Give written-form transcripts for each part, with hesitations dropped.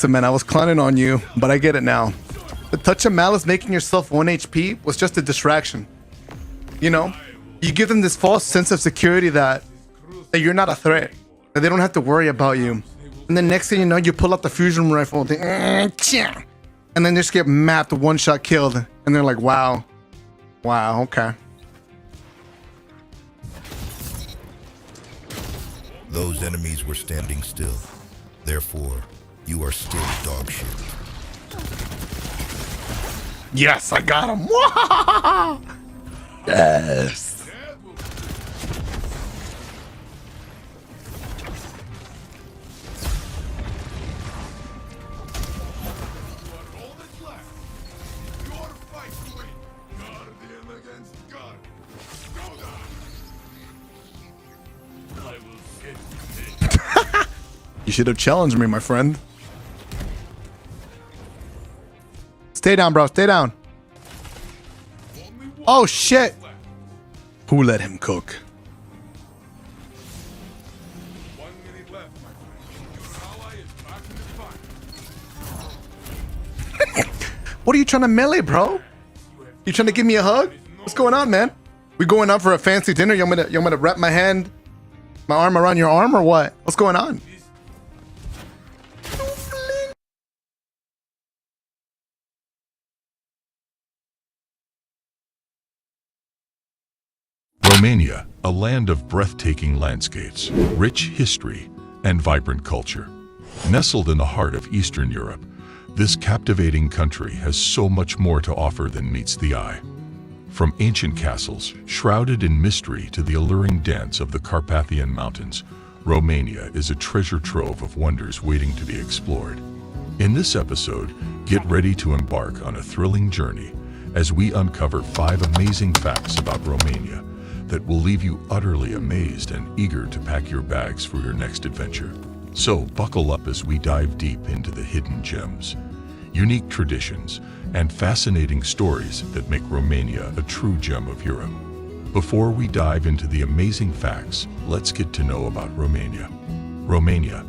So man, I was clowning on you, but I get it now. The touch of malice making yourself 1 HP was just a distraction. You know, you give them this false sense of security that you're not a threat, that they don't have to worry about you. And then next thing you know, you pull out the fusion rifle, and then just get mapped, one shot killed, and they're like, wow, okay. Those enemies were standing still. Therefore, you are still dog shit. Yes, I got him. Yes. You should have challenged me, my friend. Stay down, bro. Stay down. Oh, shit. Who let him cook? What are you trying to melee, bro? You trying to give me a hug? What's going on, man? We going out for a fancy dinner? You want me to wrap my arm around your arm or what? What's going on? Romania, a land of breathtaking landscapes, rich history, and vibrant culture. Nestled in the heart of Eastern Europe, this captivating country has so much more to offer than meets the eye. From ancient castles, shrouded in mystery, to the alluring dance of the Carpathian Mountains, Romania is a treasure trove of wonders waiting to be explored. In this episode, get ready to embark on a thrilling journey as we uncover 5 amazing facts about Romania that will leave you utterly amazed and eager to pack your bags for your next adventure. So buckle up as we dive deep into the hidden gems, unique traditions, and fascinating stories that make Romania a true gem of Europe. Before we dive into the amazing facts, let's get to know about Romania. Romania,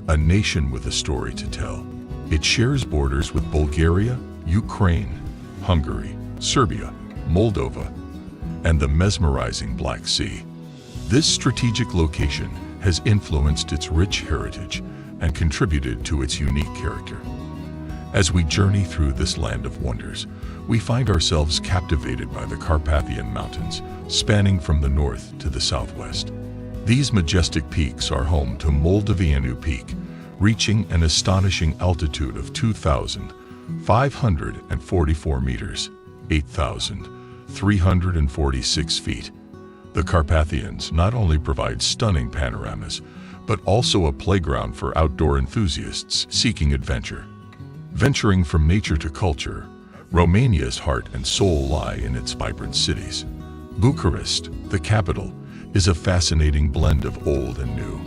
a nation with a story to tell. It shares borders with Bulgaria, Ukraine, Hungary, Serbia, Moldova, and the mesmerizing Black Sea. This strategic location has influenced its rich heritage and contributed to its unique character. As we journey through this land of wonders, we find ourselves captivated by the Carpathian Mountains, spanning from the north to the southwest. These majestic peaks are home to Moldoveanu Peak, reaching an astonishing altitude of 2,544 meters, 8,346 feet. The Carpathians not only provide stunning panoramas, but also a playground for outdoor enthusiasts seeking adventure. Venturing from nature to culture, Romania's heart and soul lie in its vibrant cities. Bucharest, the capital, is a fascinating blend of old and new.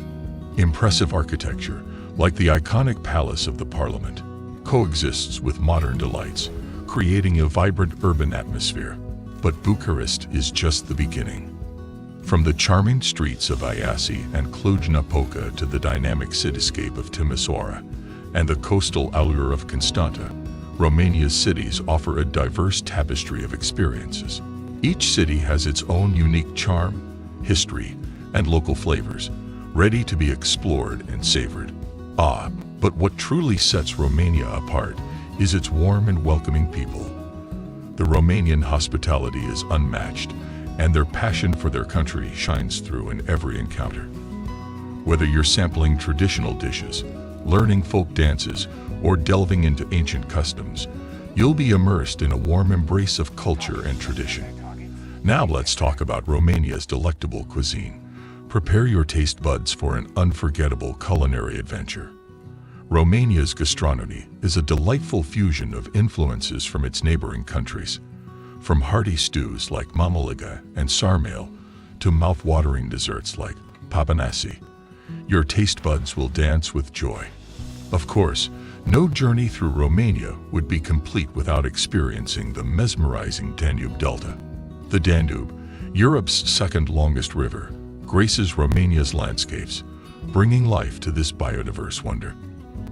Impressive architecture, like the iconic Palace of the Parliament, coexists with modern delights, creating a vibrant urban atmosphere. But Bucharest is just the beginning. From the charming streets of Iasi and Cluj-Napoca to the dynamic cityscape of Timisoara and the coastal allure of Constanta, Romania's cities offer a diverse tapestry of experiences. Each city has its own unique charm, history, and local flavors, ready to be explored and savored. But what truly sets Romania apart is its warm and welcoming people. The Romanian hospitality is unmatched, and their passion for their country shines through in every encounter. Whether you're sampling traditional dishes, learning folk dances, or delving into ancient customs, you'll be immersed in a warm embrace of culture and tradition. Now let's talk about Romania's delectable cuisine. Prepare your taste buds for an unforgettable culinary adventure. Romania's gastronomy is a delightful fusion of influences from its neighboring countries. From hearty stews like mamaliga and sarmale to mouth-watering desserts like papanasi, your taste buds will dance with joy. Of course, no journey through Romania would be complete without experiencing the mesmerizing Danube Delta. The Danube, Europe's second longest river, graces Romania's landscapes, bringing life to this biodiverse wonder.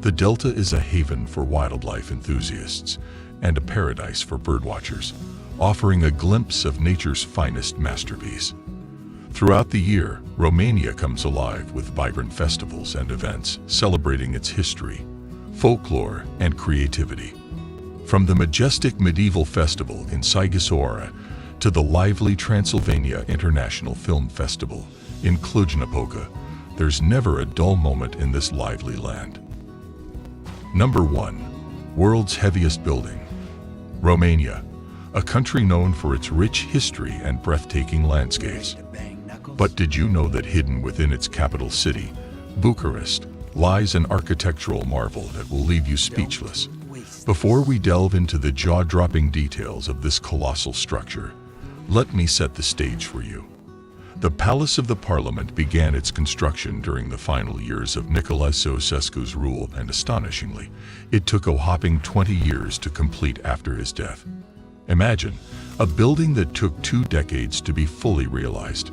The Delta is a haven for wildlife enthusiasts and a paradise for birdwatchers, offering a glimpse of nature's finest masterpiece. Throughout the year, Romania comes alive with vibrant festivals and events celebrating its history, folklore, and creativity. From the majestic medieval festival in Sighisoara to the lively Transylvania International Film Festival in Cluj-Napoca, there's never a dull moment in this lively land. Number 1. World's heaviest building. Romania, a country known for its rich history and breathtaking landscapes. But did you know that hidden within its capital city, Bucharest, lies an architectural marvel that will leave you speechless? Before we delve into the jaw-dropping details of this colossal structure, let me set the stage for you. The Palace of the Parliament began its construction during the final years of Nicolae Ceausescu's rule, and astonishingly, it took a whopping 20 years to complete after his death. Imagine a building that took 2 decades to be fully realized.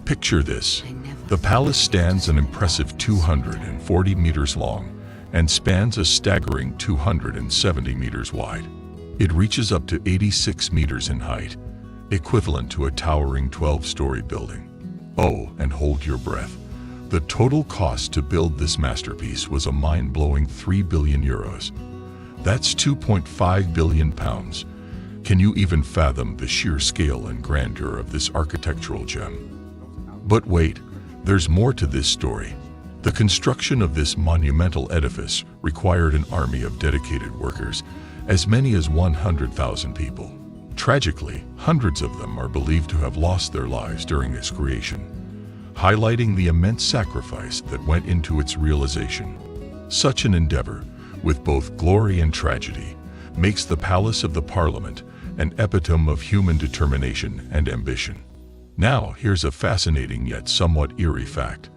Picture this. The palace stands an impressive 240 meters long and spans a staggering 270 meters wide. It reaches up to 86 meters in height, equivalent to a towering 12-story building. Oh, and hold your breath. The total cost to build this masterpiece was a mind-blowing 3 billion euros. That's 2.5 billion pounds. Can you even fathom the sheer scale and grandeur of this architectural gem? But wait, there's more to this story. The construction of this monumental edifice required an army of dedicated workers, as many as 100,000 people. Tragically, hundreds of them are believed to have lost their lives during its creation, highlighting the immense sacrifice that went into its realization. Such an endeavor, with both glory and tragedy, makes the Palace of the Parliament an epitome of human determination and ambition. Now, here's a fascinating yet somewhat eerie fact.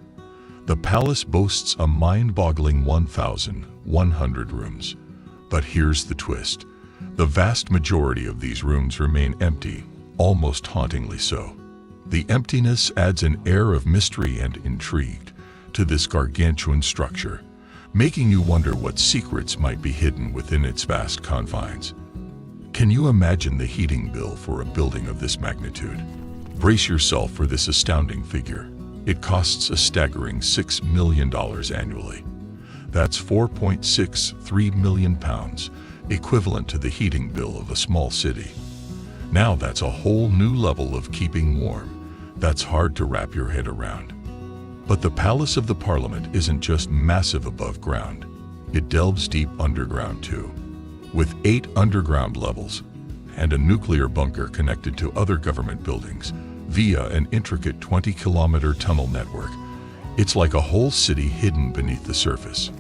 The palace boasts a mind-boggling 1,100 rooms. But here's the twist. The vast majority of these rooms remain empty, almost hauntingly so. The emptiness adds an air of mystery and intrigue to this gargantuan structure, making you wonder what secrets might be hidden within its vast confines. Can you imagine the heating bill for a building of this magnitude? Brace yourself for this astounding figure. It costs a staggering $6 million annually. That's 4.63 million pounds, equivalent to the heating bill of a small city. Now that's a whole new level of keeping warm. That's hard to wrap your head around. But the Palace of the Parliament isn't just massive above ground. It delves deep underground too. With 8 underground levels and a nuclear bunker connected to other government buildings via an intricate 20-kilometer tunnel network, it's like a whole city hidden beneath the surface.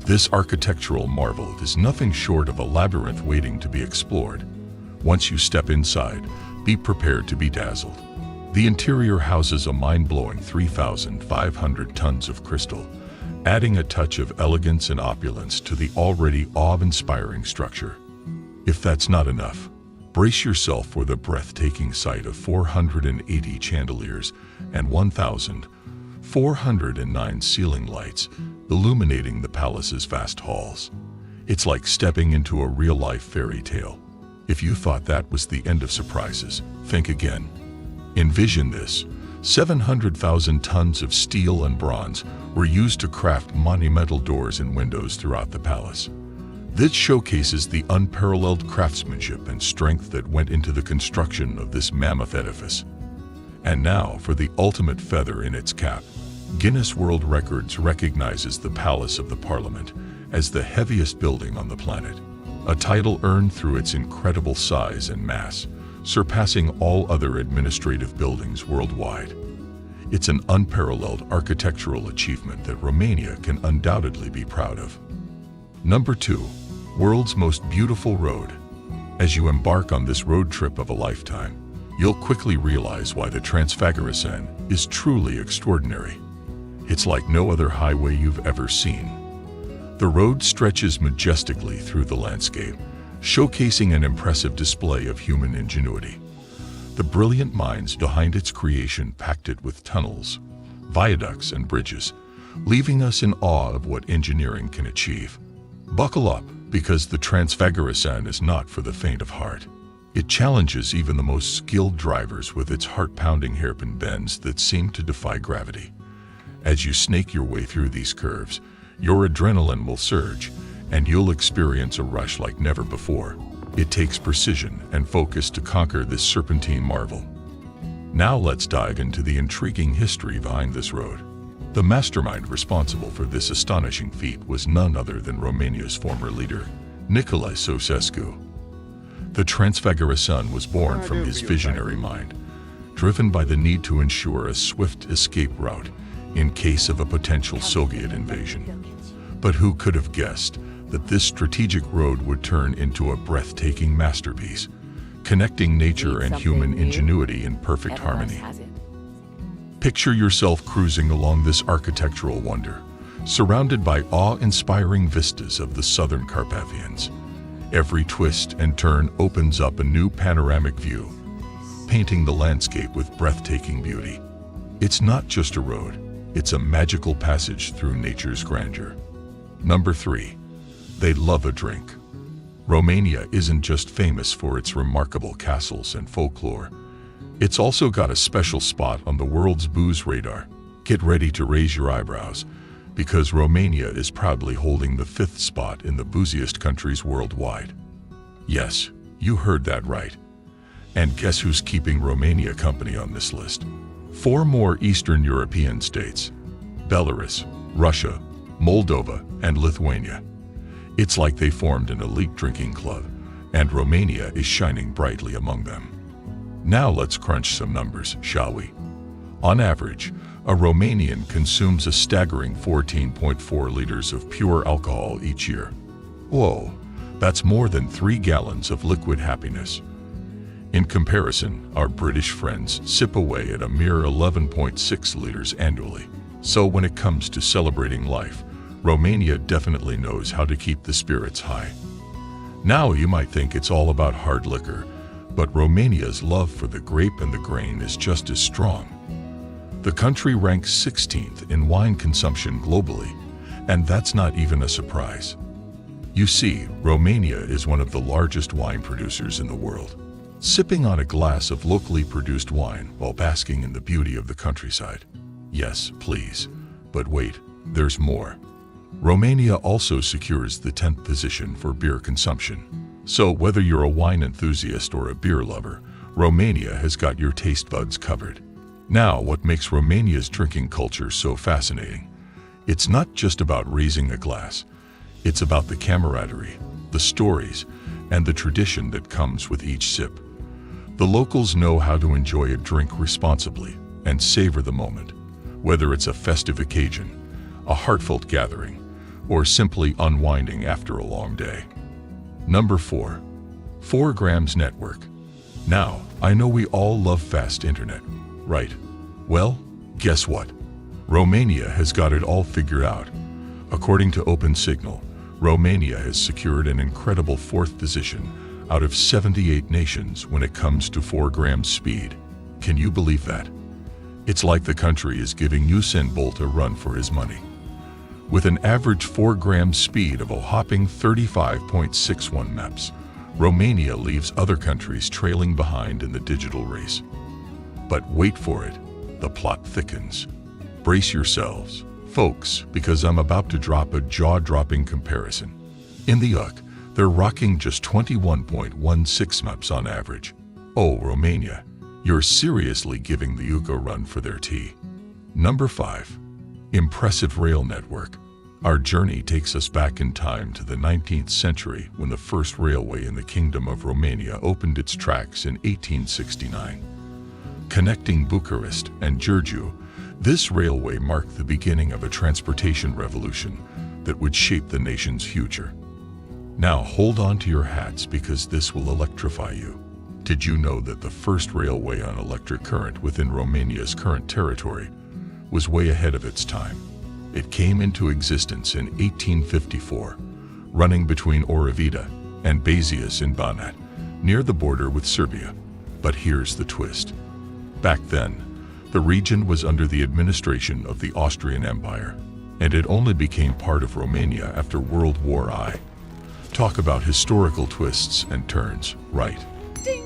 This architectural marvel is nothing short of a labyrinth waiting to be explored. Once you step inside, be prepared to be dazzled. The interior houses a mind-blowing 3,500 tons of crystal, adding a touch of elegance and opulence to the already awe-inspiring structure. If that's not enough, brace yourself for the breathtaking sight of 480 chandeliers and 1,409 ceiling lights illuminating the palace's vast halls. It's like stepping into a real-life fairy tale. If you thought that was the end of surprises, think again. Envision this. 700,000 tons of steel and bronze were used to craft monumental doors and windows throughout the palace. This showcases the unparalleled craftsmanship and strength that went into the construction of this mammoth edifice. And now for the ultimate feather in its cap. Guinness World Records recognizes the Palace of the Parliament as the heaviest building on the planet, a title earned through its incredible size and mass, surpassing all other administrative buildings worldwide. It's an unparalleled architectural achievement that Romania can undoubtedly be proud of. Number 2. World's most beautiful road. As you embark on this road trip of a lifetime, you'll quickly realize why the Transfăgurășan is truly extraordinary. It's like no other highway you've ever seen. The road stretches majestically through the landscape, showcasing an impressive display of human ingenuity. The brilliant minds behind its creation packed it with tunnels, viaducts, and bridges, leaving us in awe of what engineering can achieve. Buckle up, because the Transfagarasan is not for the faint of heart. It challenges even the most skilled drivers with its heart-pounding hairpin bends that seem to defy gravity. As you snake your way through these curves, your adrenaline will surge, and you'll experience a rush like never before. It takes precision and focus to conquer this serpentine marvel. Now let's dive into the intriguing history behind this road. The mastermind responsible for this astonishing feat was none other than Romania's former leader, Nicolae Ceausescu. The Transfagarasan was born from his visionary mind, driven by the need to ensure a swift escape route in case of a potential Soviet invasion. But who could have guessed that this strategic road would turn into a breathtaking masterpiece, connecting nature and human ingenuity in perfect harmony? Picture yourself cruising along this architectural wonder, surrounded by awe-inspiring vistas of the southern Carpathians. Every twist and turn opens up a new panoramic view, painting the landscape with breathtaking beauty. It's not just a road, it's a magical passage through nature's grandeur. Number 3. They love a drink. Romania isn't just famous for its remarkable castles and folklore. It's also got a special spot on the world's booze radar. Get ready to raise your eyebrows, because Romania is proudly holding the 5th spot in the booziest countries worldwide. Yes, you heard that right. And guess who's keeping Romania company on this list? 4 more Eastern European states: Belarus, Russia, Moldova, and Lithuania. It's like they formed an elite drinking club, and Romania is shining brightly among them. Now let's crunch some numbers, shall we? On average, a Romanian consumes a staggering 14.4 liters of pure alcohol each year. Whoa, that's more than 3 gallons of liquid happiness. In comparison, our British friends sip away at a mere 11.6 liters annually. So when it comes to celebrating life, Romania definitely knows how to keep the spirits high. Now you might think it's all about hard liquor, but Romania's love for the grape and the grain is just as strong. The country ranks 16th in wine consumption globally, and that's not even a surprise. You see, Romania is one of the largest wine producers in the world. Sipping on a glass of locally produced wine while basking in the beauty of the countryside. Yes, please. But wait, there's more. Romania also secures the 10th position for beer consumption. So whether you're a wine enthusiast or a beer lover, Romania has got your taste buds covered. Now, what makes Romania's drinking culture so fascinating? It's not just about raising a glass. It's about the camaraderie, the stories, and the tradition that comes with each sip. The locals know how to enjoy a drink responsibly and savor the moment, whether it's a festive occasion, a heartfelt gathering, or simply unwinding after a long day. Number 4. 4 Grams Network. Now, I know we all love fast internet, right? Well, guess what? Romania has got it all figured out. According to OpenSignal, Romania has secured an incredible 4th position out of 78 nations when it comes to 4 grams speed. Can you believe that? It's like the country is giving Usain Bolt a run for his money. With an average 4 grams speed of a whopping 35.61 maps, Romania leaves other countries trailing behind in the digital race. But wait for it, the plot thickens. Brace yourselves, folks, because I'm about to drop a jaw-dropping comparison. In the UK, they're rocking just 21.16 maps on average. Oh, Romania, you're seriously giving the UK a run for their tea. Number 5. Impressive rail network. Our journey takes us back in time to the 19th century when the first railway in the Kingdom of Romania opened its tracks in 1869. Connecting Bucharest and Giurgiu, this railway marked the beginning of a transportation revolution that would shape the nation's future. Now hold on to your hats because this will electrify you. Did you know that the first railway on electric current within Romania's current territory was way ahead of its time? It came into existence in 1854, running between Oravida and Bazius in Banat, near the border with Serbia. But here's the twist. Back then, the region was under the administration of the Austrian Empire. and it only became part of Romania after World War I. Talk about historical twists and turns, right?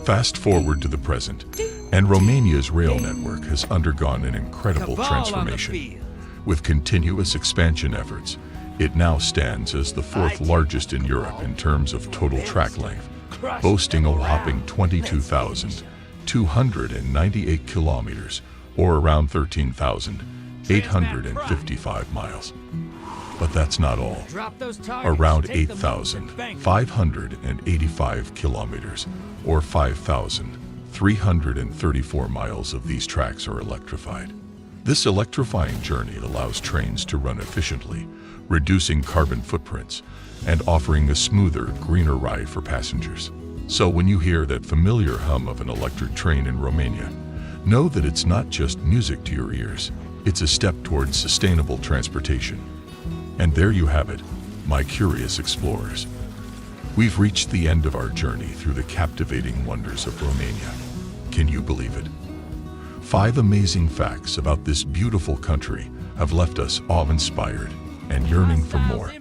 Fast forward to the present, and Romania's rail network has undergone an incredible transformation. With continuous expansion efforts, it now stands as the fourth largest in Europe in terms of total track length, boasting a whopping 22,298 kilometers, or around 13,855 miles. But that's not all. Around 8,585 kilometers, or 5,334 miles of these tracks are electrified. This electrifying journey allows trains to run efficiently, reducing carbon footprints and offering a smoother, greener ride for passengers. So when you hear that familiar hum of an electric train in Romania, know that it's not just music to your ears, it's a step towards sustainable transportation. And there you have it, my curious explorers. We've reached the end of our journey through the captivating wonders of Romania. Can you believe it? 5 amazing facts about this beautiful country have left us awe-inspired and yearning for more.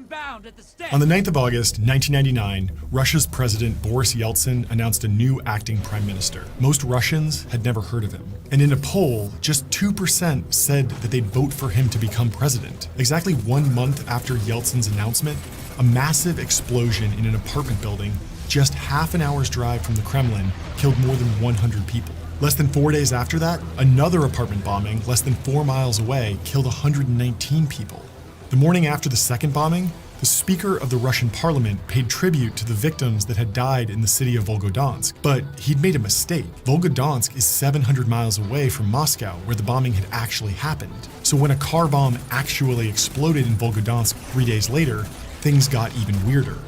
On the 9th of August, 1999, Russia's President Boris Yeltsin announced a new acting prime minister. Most Russians had never heard of him. And in a poll, just 2% said that they'd vote for him to become president. Exactly 1 month after Yeltsin's announcement, a massive explosion in an apartment building just half an hour's drive from the Kremlin killed more than 100 people. Less than 4 days after that, another apartment bombing less than 4 miles away killed 119 people. The morning after the second bombing, the Speaker of the Russian Parliament paid tribute to the victims that had died in the city of Volgodonsk. But he'd made a mistake. Volgodonsk is 700 miles away from Moscow, where the bombing had actually happened. So when a car bomb actually exploded in Volgodonsk 3 days later, things got even weirder.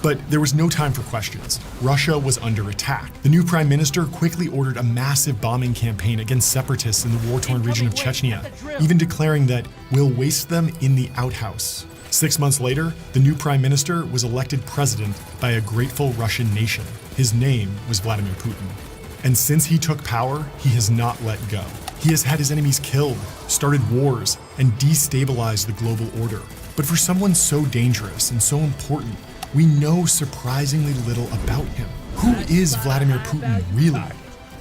But there was no time for questions. Russia was under attack. The new prime minister quickly ordered a massive bombing campaign against separatists in the war-torn region of Chechnya, even declaring that we'll waste them in the outhouse. 6 months later, the new prime minister was elected president by a grateful Russian nation. His name was Vladimir Putin. And since he took power, he has not let go. He has had his enemies killed, started wars, and destabilized the global order. But for someone so dangerous and so important, we know surprisingly little about him. Who is Vladimir Putin really?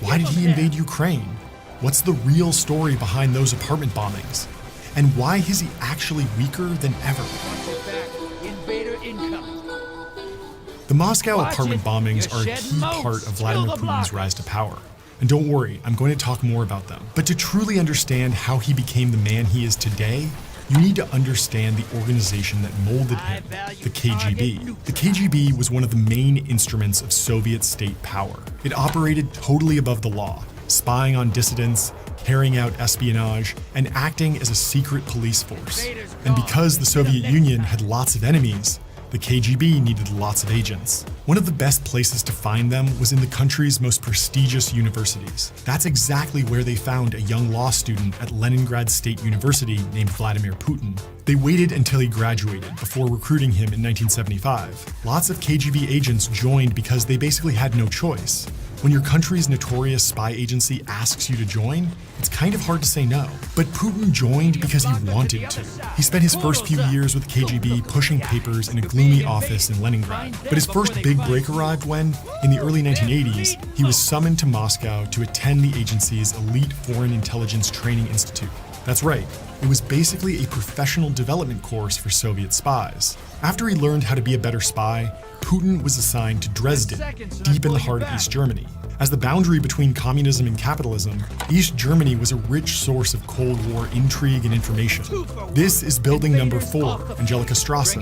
Why did he invade Ukraine? What's the real story behind those apartment bombings? And why is he actually weaker than ever? The Moscow apartment bombings are a key part of Vladimir Putin's rise to power. And don't worry, I'm going to talk more about them. But to truly understand how he became the man he is today, you need to understand the organization that molded him, the KGB. The KGB was one of the main instruments of Soviet state power. It operated totally above the law, spying on dissidents, carrying out espionage, and acting as a secret police force. And because the Soviet Union had lots of enemies, the KGB needed lots of agents. One of the best places to find them was in the country's most prestigious universities. That's exactly where they found a young law student at Leningrad State University named Vladimir Putin. They waited until he graduated before recruiting him in 1975. Lots of KGB agents joined because they basically had no choice. When your country's notorious spy agency asks you to join, it's kind of hard to say no. But Putin joined because he wanted to. He spent his first few years with the KGB pushing papers in a gloomy office in Leningrad. But his first big break arrived when, in the early 1980s, he was summoned to Moscow to attend the agency's elite Foreign Intelligence Training Institute. That's right, it was basically a professional development course for Soviet spies. After he learned how to be a better spy, Putin was assigned to Dresden, deep in the heart of East Germany. As the boundary between communism and capitalism, East Germany was a rich source of Cold War intrigue and information. This is building number 4, Angelika Strasse.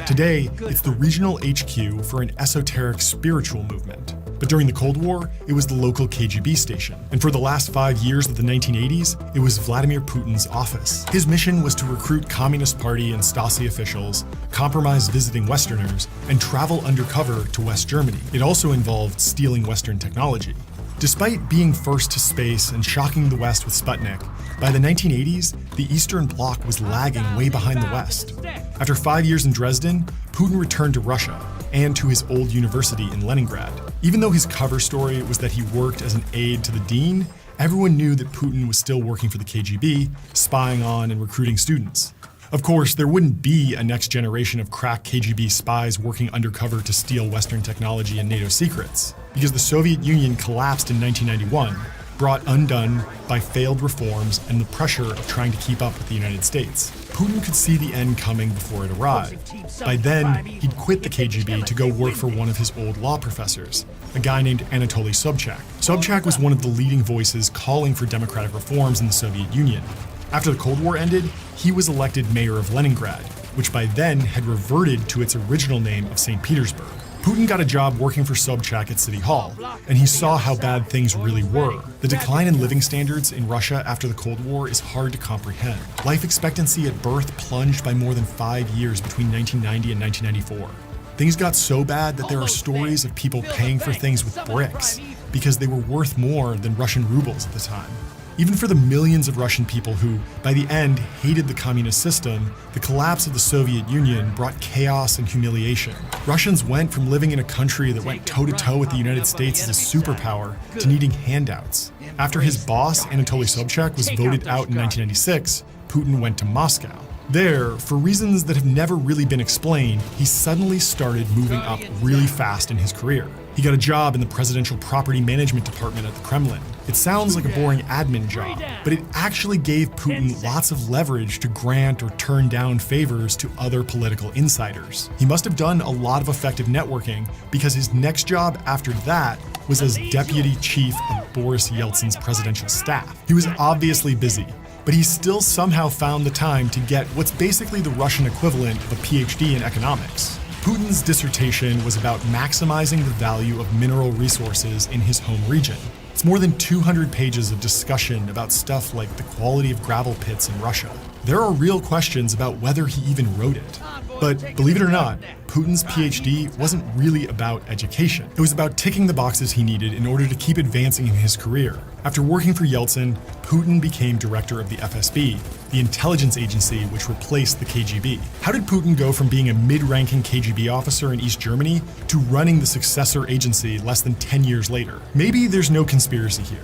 Today, it's the regional HQ for an esoteric spiritual movement. But during the Cold War, it was the local KGB station. And for the last 5 years of the 1980s, it was Vladimir Putin's office. His mission was to recruit Communist Party and Stasi officials, compromise visiting Westerners, and travel undercover to West Germany. It also involved stealing Western technology. Despite being first to space and shocking the West with Sputnik, by the 1980s, the Eastern Bloc was lagging way behind the West. After 5 years in Dresden, Putin returned to Russia and to his old university in Leningrad. Even though his cover story was that he worked as an aide to the dean, everyone knew that Putin was still working for the KGB, spying on and recruiting students. Of course, there wouldn't be a next generation of crack KGB spies working undercover to steal Western technology and NATO secrets, because the Soviet Union collapsed in 1991, brought undone by failed reforms and the pressure of trying to keep up with the United States. Putin could see the end coming before it arrived. By then, he'd quit the KGB to go work for one of his old law professors, a guy named Anatoly Sobchak. Sobchak was one of the leading voices calling for democratic reforms in the Soviet Union. After the Cold War ended, he was elected mayor of Leningrad, which by then had reverted to its original name of St. Petersburg. Putin got a job working for Sobchak at City Hall, and he saw how bad things really were. The decline in living standards in Russia after the Cold War is hard to comprehend. Life expectancy at birth plunged by more than 5 years between 1990 and 1994. Things got so bad that there are stories of people paying for things with bricks because they were worth more than Russian rubles at the time. Even for the millions of Russian people who, by the end, hated the communist system, the collapse of the Soviet Union brought chaos and humiliation. Russians went from living in a country that went toe-to-toe with the United States as a superpower to needing handouts. After his boss, Anatoly Sobchak, was voted out in 1996, Putin went to Moscow. There, for reasons that have never really been explained, he suddenly started moving up really fast in his career. He got a job in the Presidential Property Management Department at the Kremlin. It sounds like a boring admin job, but it actually gave Putin lots of leverage to grant or turn down favors to other political insiders. He must have done a lot of effective networking because his next job after that was as deputy chief of Boris Yeltsin's presidential staff. He was obviously busy, but he still somehow found the time to get what's basically the Russian equivalent of a PhD in economics. Putin's dissertation was about maximizing the value of mineral resources in his home region. It's more than 200 pages of discussion about stuff like the quality of gravel pits in Russia. There are real questions about whether he even wrote it. But believe it or not, Putin's PhD wasn't really about education. It was about ticking the boxes he needed in order to keep advancing in his career. After working for Yeltsin, Putin became director of the FSB, the intelligence agency which replaced the KGB. How did Putin go from being a mid-ranking KGB officer in East Germany to running the successor agency less than 10 years later? Maybe there's no conspiracy here.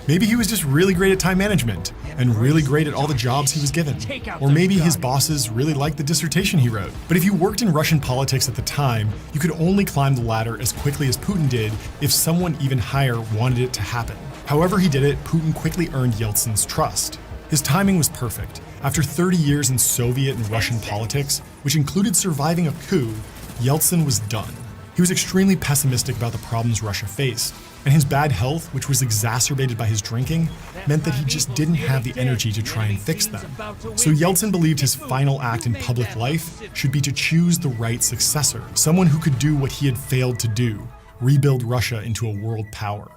Maybe he was just really great at time management and really great at all the jobs he was given. Or maybe his bosses really liked the dissertation he wrote. But if you worked in Russian politics at the time, you could only climb the ladder as quickly as Putin did if someone even higher wanted it to happen. However he did it, Putin quickly earned Yeltsin's trust. His timing was perfect. After 30 years in Soviet and Russian politics, which included surviving a coup, Yeltsin was done. He was extremely pessimistic about the problems Russia faced, and his bad health, which was exacerbated by his drinking, meant that he just didn't have the energy to try and fix them. So Yeltsin believed his final act in public life should be to choose the right successor, someone who could do what he had failed to do, rebuild Russia into a world power.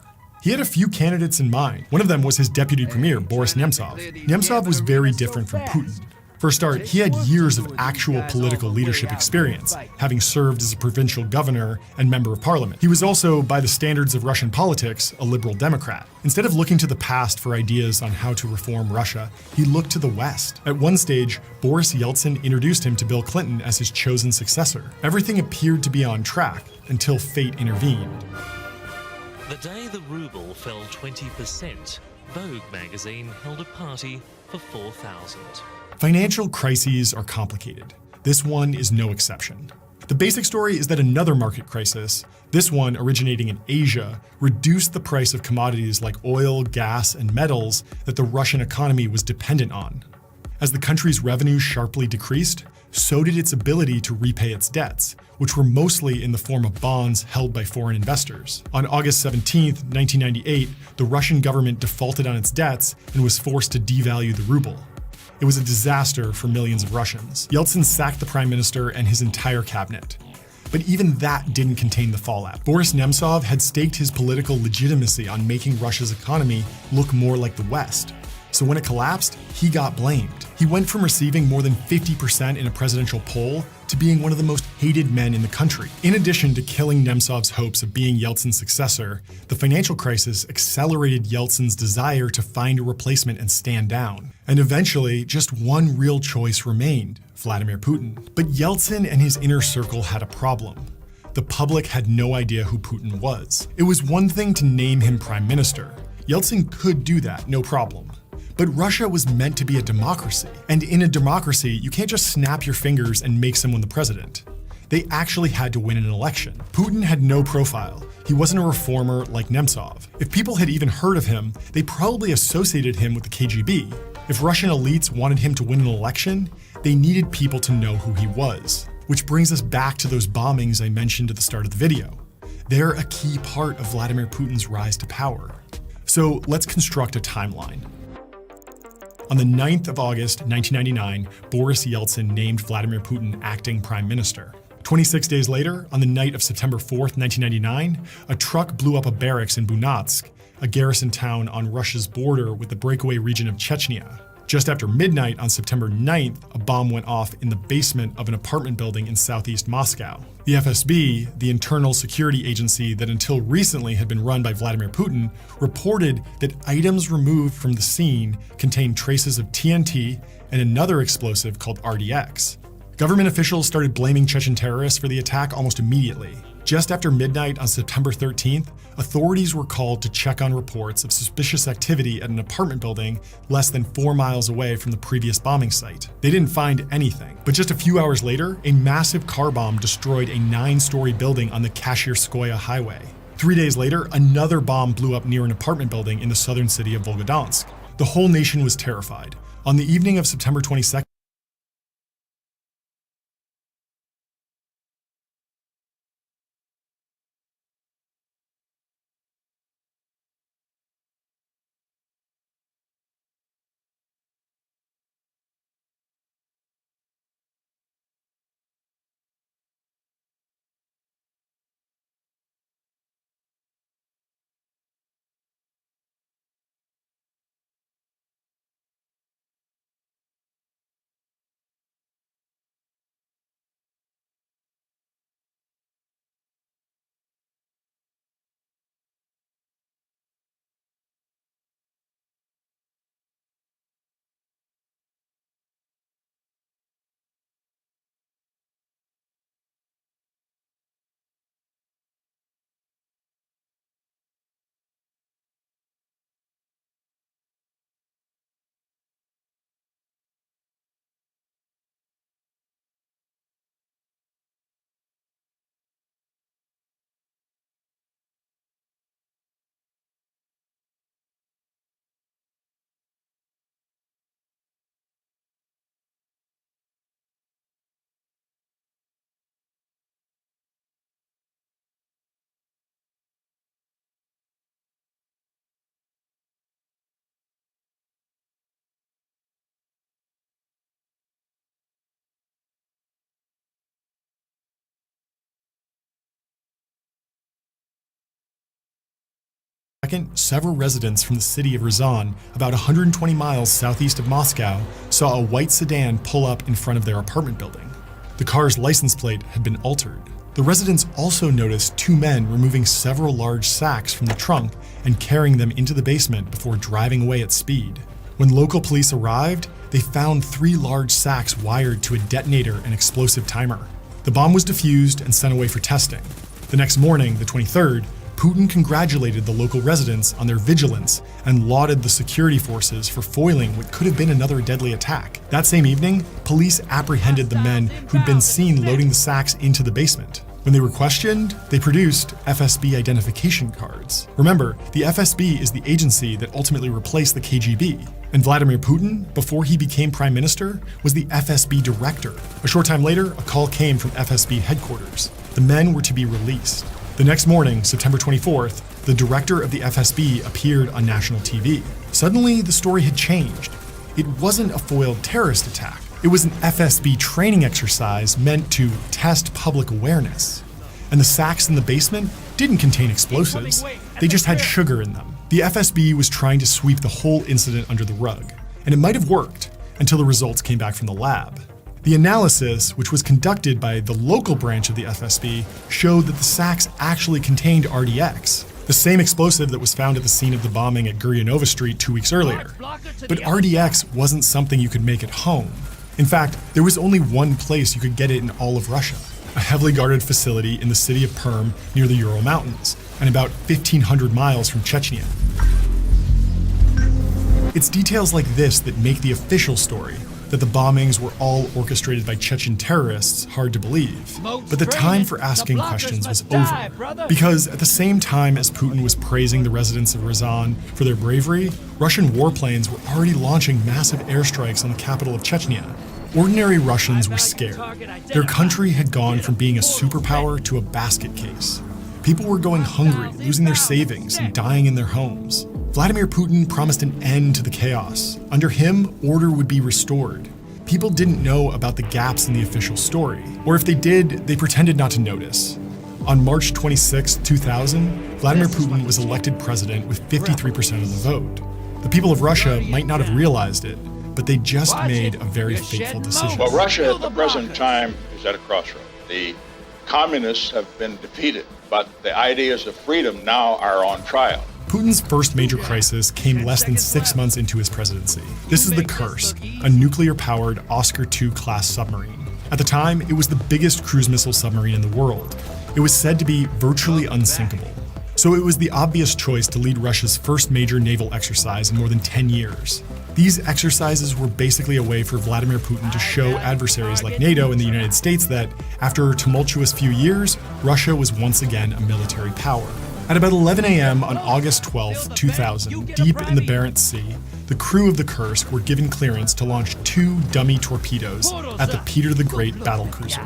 He had a few candidates in mind. One of them was his deputy premier, Boris Nemtsov. Nemtsov was very different from Putin. For a start, he had years of actual political leadership experience, having served as a provincial governor and member of parliament. He was also, by the standards of Russian politics, a liberal Democrat. Instead of looking to the past for ideas on how to reform Russia, he looked to the West. At one stage, Boris Yeltsin introduced him to Bill Clinton as his chosen successor. Everything appeared to be on track until fate intervened. The day the ruble fell 20%, Vogue magazine held a party for 4,000. Financial crises are complicated. This one is no exception. The basic story is that another market crisis, this one originating in Asia, reduced the price of commodities like oil, gas, and metals that the Russian economy was dependent on. As the country's revenues sharply decreased, so did its ability to repay its debts, which were mostly in the form of bonds held by foreign investors. On August 17, 1998, the Russian government defaulted on its debts and was forced to devalue the ruble. It was a disaster for millions of Russians. Yeltsin sacked the prime minister and his entire cabinet. But even that didn't contain the fallout. Boris Nemtsov had staked his political legitimacy on making Russia's economy look more like the West. So when it collapsed, he got blamed. He went from receiving more than 50% in a presidential poll to being one of the most hated men in the country. In addition to killing Nemtsov's hopes of being Yeltsin's successor, the financial crisis accelerated Yeltsin's desire to find a replacement and stand down. And eventually, just one real choice remained: Vladimir Putin. But Yeltsin and his inner circle had a problem. The public had no idea who Putin was. It was one thing to name him prime minister. Yeltsin could do that, no problem. But Russia was meant to be a democracy. And in a democracy, you can't just snap your fingers and make someone the president. They actually had to win an election. Putin had no profile. He wasn't a reformer like Nemtsov. If people had even heard of him, they probably associated him with the KGB. If Russian elites wanted him to win an election, they needed people to know who he was. Which brings us back to those bombings I mentioned at the start of the video. They're a key part of Vladimir Putin's rise to power. So let's construct a timeline. On the 9th of August, 1999, Boris Yeltsin named Vladimir Putin acting prime minister. 26 days later, on the night of September 4th, 1999, a truck blew up a barracks in Bunatsk, a garrison town on Russia's border with the breakaway region of Chechnya. Just after midnight on September 9th, a bomb went off in the basement of an apartment building in southeast Moscow. The FSB, the internal security agency that until recently had been run by Vladimir Putin, reported that items removed from the scene contained traces of TNT and another explosive called RTX. Government officials started blaming Chechen terrorists for the attack almost immediately. Just after midnight on September 13th, authorities were called to check on reports of suspicious activity at an apartment building less than 4 miles away from the previous bombing site. They didn't find anything, but just a few hours later, a massive car bomb destroyed a 9-story building on the Kashirskoye highway. 3 days later, another bomb blew up near an apartment building in the southern city of Volgodonsk. The whole nation was terrified. On the evening of September 22nd, several residents from the city of Ryazan, about 120 miles southeast of Moscow, saw a white sedan pull up in front of their apartment building. The car's license plate had been altered. The residents also noticed 2 men removing several large sacks from the trunk and carrying them into the basement before driving away at speed. When local police arrived, they found 3 large sacks wired to a detonator and explosive timer. The bomb was defused and sent away for testing. The next morning, the 23rd, Putin congratulated the local residents on their vigilance and lauded the security forces for foiling what could have been another deadly attack. That same evening, police apprehended the men who'd been seen loading the sacks into the basement. When they were questioned, they produced FSB identification cards. Remember, the FSB is the agency that ultimately replaced the KGB. And Vladimir Putin, before he became prime minister, was the FSB director. A short time later, a call came from FSB headquarters. The men were to be released. The next morning, September 24th, the director of the FSB appeared on national TV. Suddenly, the story had changed. It wasn't a foiled terrorist attack. It was an FSB training exercise meant to test public awareness. And the sacks in the basement didn't contain explosives. They just had sugar in them. The FSB was trying to sweep the whole incident under the rug. And it might have worked until the results came back from the lab. The analysis, which was conducted by the local branch of the FSB, showed that the sacks actually contained RTX, the same explosive that was found at the scene of the bombing at Guryanova Street 2 weeks earlier. But RTX wasn't something you could make at home. In fact, there was only one place you could get it in all of Russia, a heavily guarded facility in the city of Perm near the Ural Mountains, and about 1,500 miles from Chechnya. It's details like this that make the official story, that the bombings were all orchestrated by Chechen terrorists, hard to believe. But the time for asking questions was over. Because at the same time as Putin was praising the residents of Ryazan for their bravery, Russian warplanes were already launching massive airstrikes on the capital of Chechnya. Ordinary Russians were scared. Their country had gone from being a superpower to a basket case. People were going hungry, losing their savings, and dying in their homes. Vladimir Putin promised an end to the chaos. Under him, order would be restored. People didn't know about the gaps in the official story, or if they did, they pretended not to notice. On March 26, 2000, Vladimir Putin was elected president with 53% of the vote. The people of Russia might not have realized it, but they just made a very fateful decision. Well, Russia at the present time is at a crossroad. The communists have been defeated, but the ideas of freedom now are on trial. Putin's first major crisis came less than 6 months into his presidency. This is the Kursk, a nuclear-powered Oscar II-class submarine. At the time, it was the biggest cruise missile submarine in the world. It was said to be virtually unsinkable. So it was the obvious choice to lead Russia's first major naval exercise in more than 10 years. These exercises were basically a way for Vladimir Putin to show adversaries like NATO and the United States that, after a tumultuous few years, Russia was once again a military power. At about 11 a.m. on August 12, 2000, deep in the Barents Sea, the crew of the Kursk were given clearance to launch 2 dummy torpedoes at the Peter the Great battlecruiser.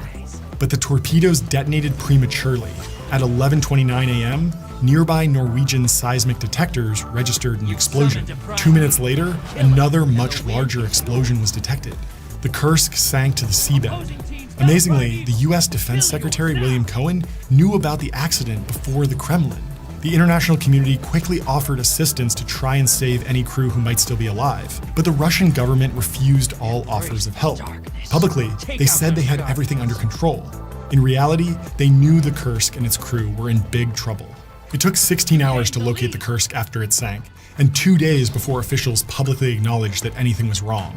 But the torpedoes detonated prematurely. At 11:29 a.m., nearby Norwegian seismic detectors registered an explosion. 2 minutes later, another much larger explosion was detected. The Kursk sank to the seabed. Amazingly, the U.S. Defense Secretary William Cohen knew about the accident before the Kremlin. The international community quickly offered assistance to try and save any crew who might still be alive, but the Russian government refused all offers of help. Publicly, they said they had everything under control. In reality, they knew the Kursk and its crew were in big trouble. It took 16 hours to locate the Kursk after it sank, and 2 days before officials publicly acknowledged that anything was wrong.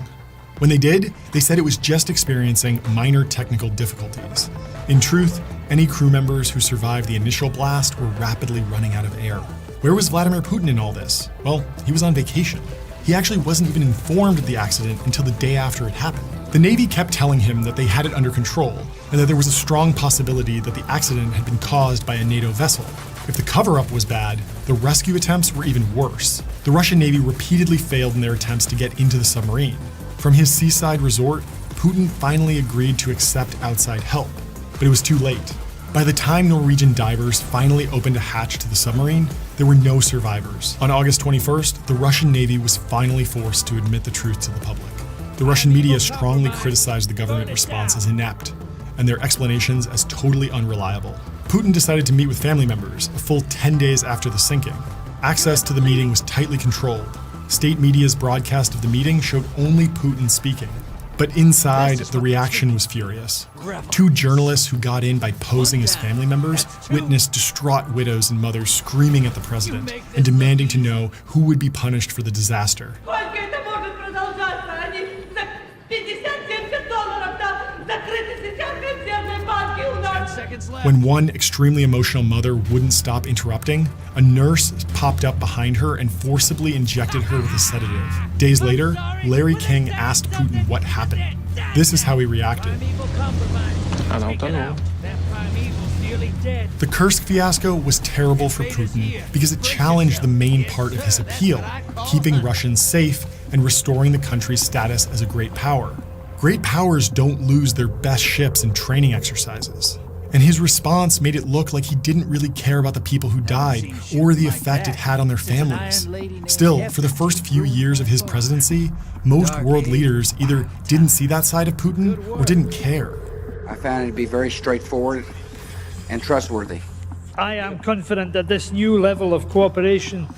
When they did, they said it was just experiencing minor technical difficulties. In truth, any crew members who survived the initial blast were rapidly running out of air. Where was Vladimir Putin in all this? Well, he was on vacation. He actually wasn't even informed of the accident until the day after it happened. The Navy kept telling him that they had it under control, and that there was a strong possibility that the accident had been caused by a NATO vessel. If the cover-up was bad, the rescue attempts were even worse. The Russian Navy repeatedly failed in their attempts to get into the submarine. From his seaside resort, Putin finally agreed to accept outside help, but it was too late. By the time Norwegian divers finally opened a hatch to the submarine, there were no survivors. On August 21st, the Russian Navy was finally forced to admit the truth to the public. The Russian media strongly criticized the government response as inept, and their explanations as totally unreliable. Putin decided to meet with family members a full 10 days after the sinking. Access to the meeting was tightly controlled. State media's broadcast of the meeting showed only Putin speaking. But inside, the reaction was furious. 2 journalists who got in by posing as family members witnessed distraught widows and mothers screaming at the president and demanding to know who would be punished for the disaster. When one extremely emotional mother wouldn't stop interrupting, a nurse popped up behind her and forcibly injected her with a sedative. Days later, Larry King asked Putin what happened. This is how he reacted. The Kursk fiasco was terrible for Putin because it challenged the main part of his appeal, keeping Russians safe and restoring the country's status as a great power. Great powers don't lose their best ships in training exercises. And his response made it look like he didn't really care about the people who died or the effect it had on their families. Still, for the first few years of his presidency, most world leaders either didn't see that side of Putin or didn't care. I found it to be very straightforward and trustworthy. I am confident that this new level of cooperation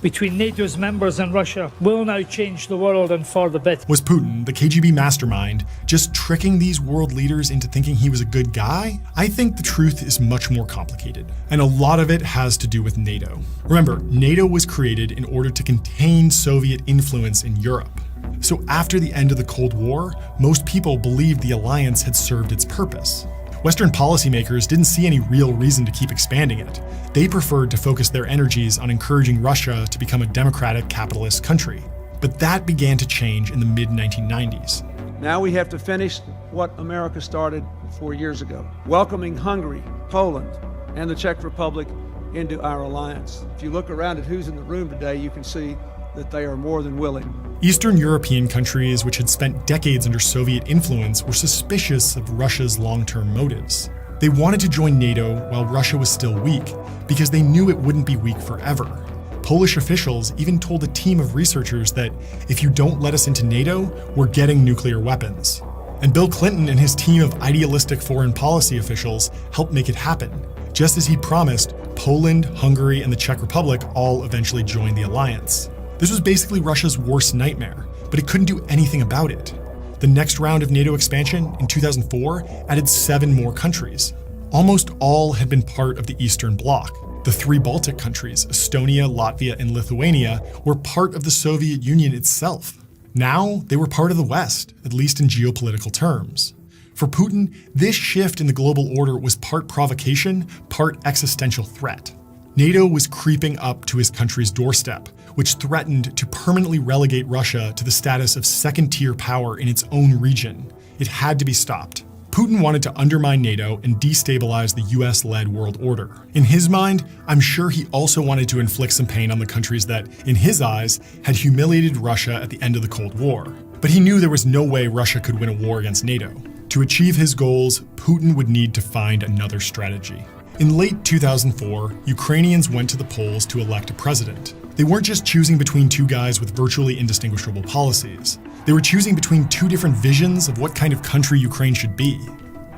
between NATO's members and Russia will now change the world and for the better. Was Putin, the KGB mastermind, just tricking these world leaders into thinking he was a good guy? I think the truth is much more complicated, and a lot of it has to do with NATO. Remember, NATO was created in order to contain Soviet influence in Europe. So after the end of the Cold War, most people believed the alliance had served its purpose. Western policymakers didn't see any real reason to keep expanding it. They preferred to focus their energies on encouraging Russia to become a democratic capitalist country. But that began to change in the mid-1990s. Now we have to finish what America started 4 years ago, welcoming Hungary, Poland, and the Czech Republic into our alliance. If you look around at who's in the room today, you can see that they are more than willing. Eastern European countries, which had spent decades under Soviet influence, were suspicious of Russia's long-term motives. They wanted to join NATO while Russia was still weak, because they knew it wouldn't be weak forever. Polish officials even told a team of researchers that if you don't let us into NATO, we're getting nuclear weapons. And Bill Clinton and his team of idealistic foreign policy officials helped make it happen. Just as he promised, Poland, Hungary, and the Czech Republic all eventually joined the alliance. This was basically Russia's worst nightmare, but it couldn't do anything about it. The next round of NATO expansion, in 2004, added 7 more countries. Almost all had been part of the Eastern Bloc. The 3 Baltic countries, Estonia, Latvia, and Lithuania, were part of the Soviet Union itself. Now, they were part of the West, at least in geopolitical terms. For Putin, this shift in the global order was part provocation, part existential threat. NATO was creeping up to his country's doorstep, which threatened to permanently relegate Russia to the status of second-tier power in its own region. It had to be stopped. Putin wanted to undermine NATO and destabilize the US-led world order. In his mind, I'm sure he also wanted to inflict some pain on the countries that, in his eyes, had humiliated Russia at the end of the Cold War. But he knew there was no way Russia could win a war against NATO. To achieve his goals, Putin would need to find another strategy. In late 2004, Ukrainians went to the polls to elect a president. They weren't just choosing between 2 guys with virtually indistinguishable policies. They were choosing between 2 different visions of what kind of country Ukraine should be.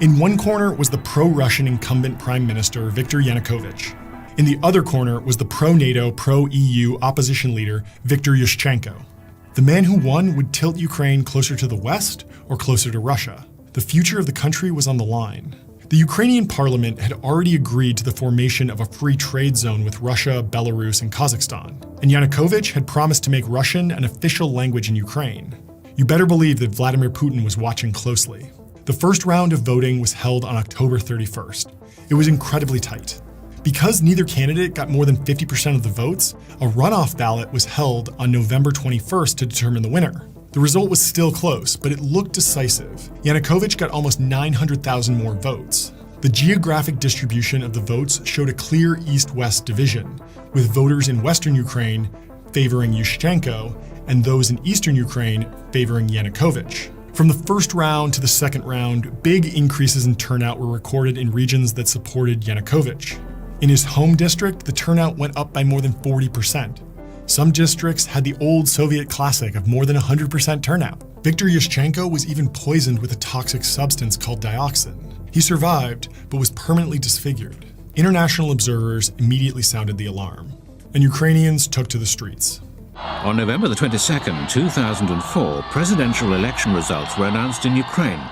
In one corner was the pro-Russian incumbent Prime Minister Viktor Yanukovych. In the other corner was the pro-NATO, pro-EU opposition leader Viktor Yushchenko. The man who won would tilt Ukraine closer to the West or closer to Russia. The future of the country was on the line. The Ukrainian parliament had already agreed to the formation of a free trade zone with Russia, Belarus, and Kazakhstan, and Yanukovych had promised to make Russian an official language in Ukraine. You better believe that Vladimir Putin was watching closely. The first round of voting was held on October 31st. It was incredibly tight. Because neither candidate got more than 50% of the votes, a runoff ballot was held on November 21st to determine the winner. The result was still close, but it looked decisive. Yanukovych got almost 900,000 more votes. The geographic distribution of the votes showed a clear east-west division, with voters in western Ukraine favoring Yushchenko and those in eastern Ukraine favoring Yanukovych. From the first round to the second round, big increases in turnout were recorded in regions that supported Yanukovych. In his home district, the turnout went up by more than 40%. Some districts had the old Soviet classic of more than 100% turnout. Viktor Yushchenko was even poisoned with a toxic substance called dioxin. He survived, but was permanently disfigured. International observers immediately sounded the alarm, and Ukrainians took to the streets. On November the 22nd, 2004, presidential election results were announced in Ukraine.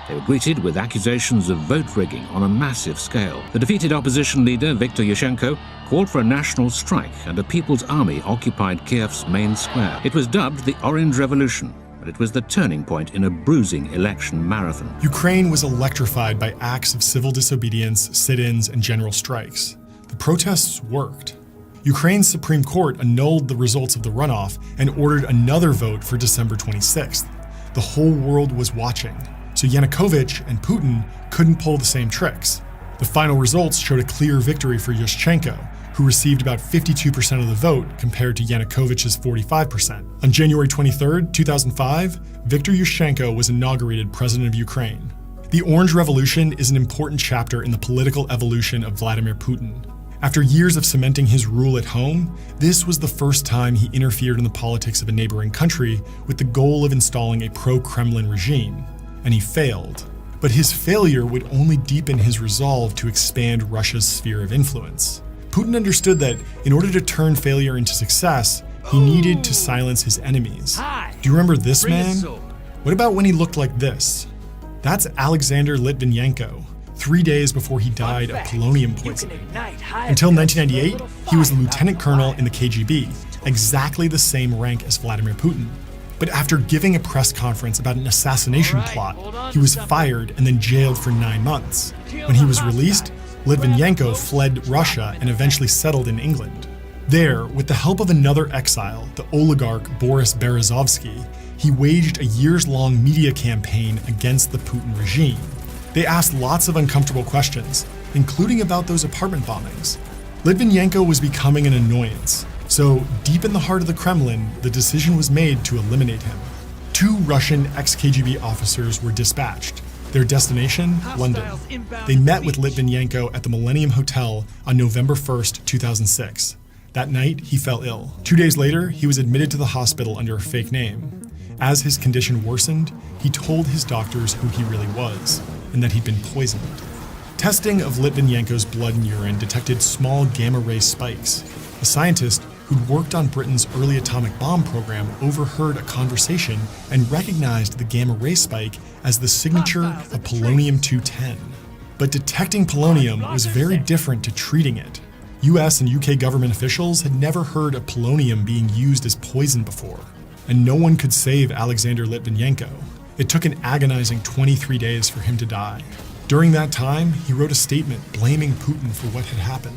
They were greeted with accusations of vote rigging on a massive scale. The defeated opposition leader, Viktor Yushchenko, called for a national strike, and a people's army occupied Kiev's main square. It was dubbed the Orange Revolution, but it was the turning point in a bruising election marathon. Ukraine was electrified by acts of civil disobedience, sit-ins, and general strikes. The protests worked. Ukraine's Supreme Court annulled the results of the runoff and ordered another vote for December 26th. The whole world was watching, so Yanukovych and Putin couldn't pull the same tricks. The final results showed a clear victory for Yushchenko, who received about 52% of the vote compared to Yanukovych's 45%. On January 23, 2005, Viktor Yushchenko was inaugurated president of Ukraine. The Orange Revolution is an important chapter in the political evolution of Vladimir Putin. After years of cementing his rule at home, this was the first time he interfered in the politics of a neighboring country with the goal of installing a pro-Kremlin regime, and he failed. But his failure would only deepen his resolve to expand Russia's sphere of influence. Putin understood that in order to turn failure into success, he needed to silence his enemies. Do you remember this man? What about when he looked like this? That's Alexander Litvinenko, 3 days before he died of polonium poisoning. Until 1998, he was a lieutenant colonel in the KGB, exactly the same rank as Vladimir Putin. But after giving a press conference about an assassination plot, he was fired and then jailed for 9 months. When he was released, Litvinenko fled Russia and eventually settled in England. There, with the help of another exile, the oligarch Boris Berezovsky, he waged a years-long media campaign against the Putin regime. They asked lots of uncomfortable questions, including about those apartment bombings. Litvinenko was becoming an annoyance, so deep in the heart of the Kremlin, the decision was made to eliminate him. 2 Russian ex-KGB officers were dispatched. Their destination, London. They met with Litvinenko at the Millennium Hotel on November 1st, 2006. That night, he fell ill. 2 days later, he was admitted to the hospital under a fake name. As his condition worsened, he told his doctors who he really was, and that he'd been poisoned. Testing of Litvinenko's blood and urine detected small gamma-ray spikes. A scientist who'd worked on Britain's early atomic bomb program overheard a conversation and recognized the gamma-ray spike as the signature of polonium-210. But detecting polonium was very different to treating it. US and UK government officials had never heard of polonium being used as poison before, and no one could save Alexander Litvinenko. It took an agonizing 23 days for him to die. During that time, he wrote a statement blaming Putin for what had happened.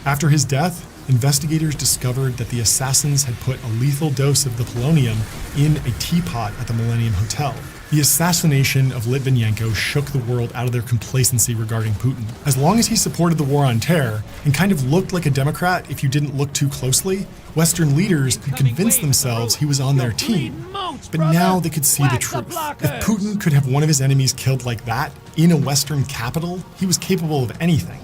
After his death, investigators discovered that the assassins had put a lethal dose of the polonium in a teapot at the Millennium Hotel. The assassination of Litvinenko shook the world out of their complacency regarding Putin. As long as he supported the war on terror and kind of looked like a Democrat if you didn't look too closely, Western leaders could convince themselves he was on their team. But now they could see the truth. If Putin could have one of his enemies killed like that in a Western capital, he was capable of anything.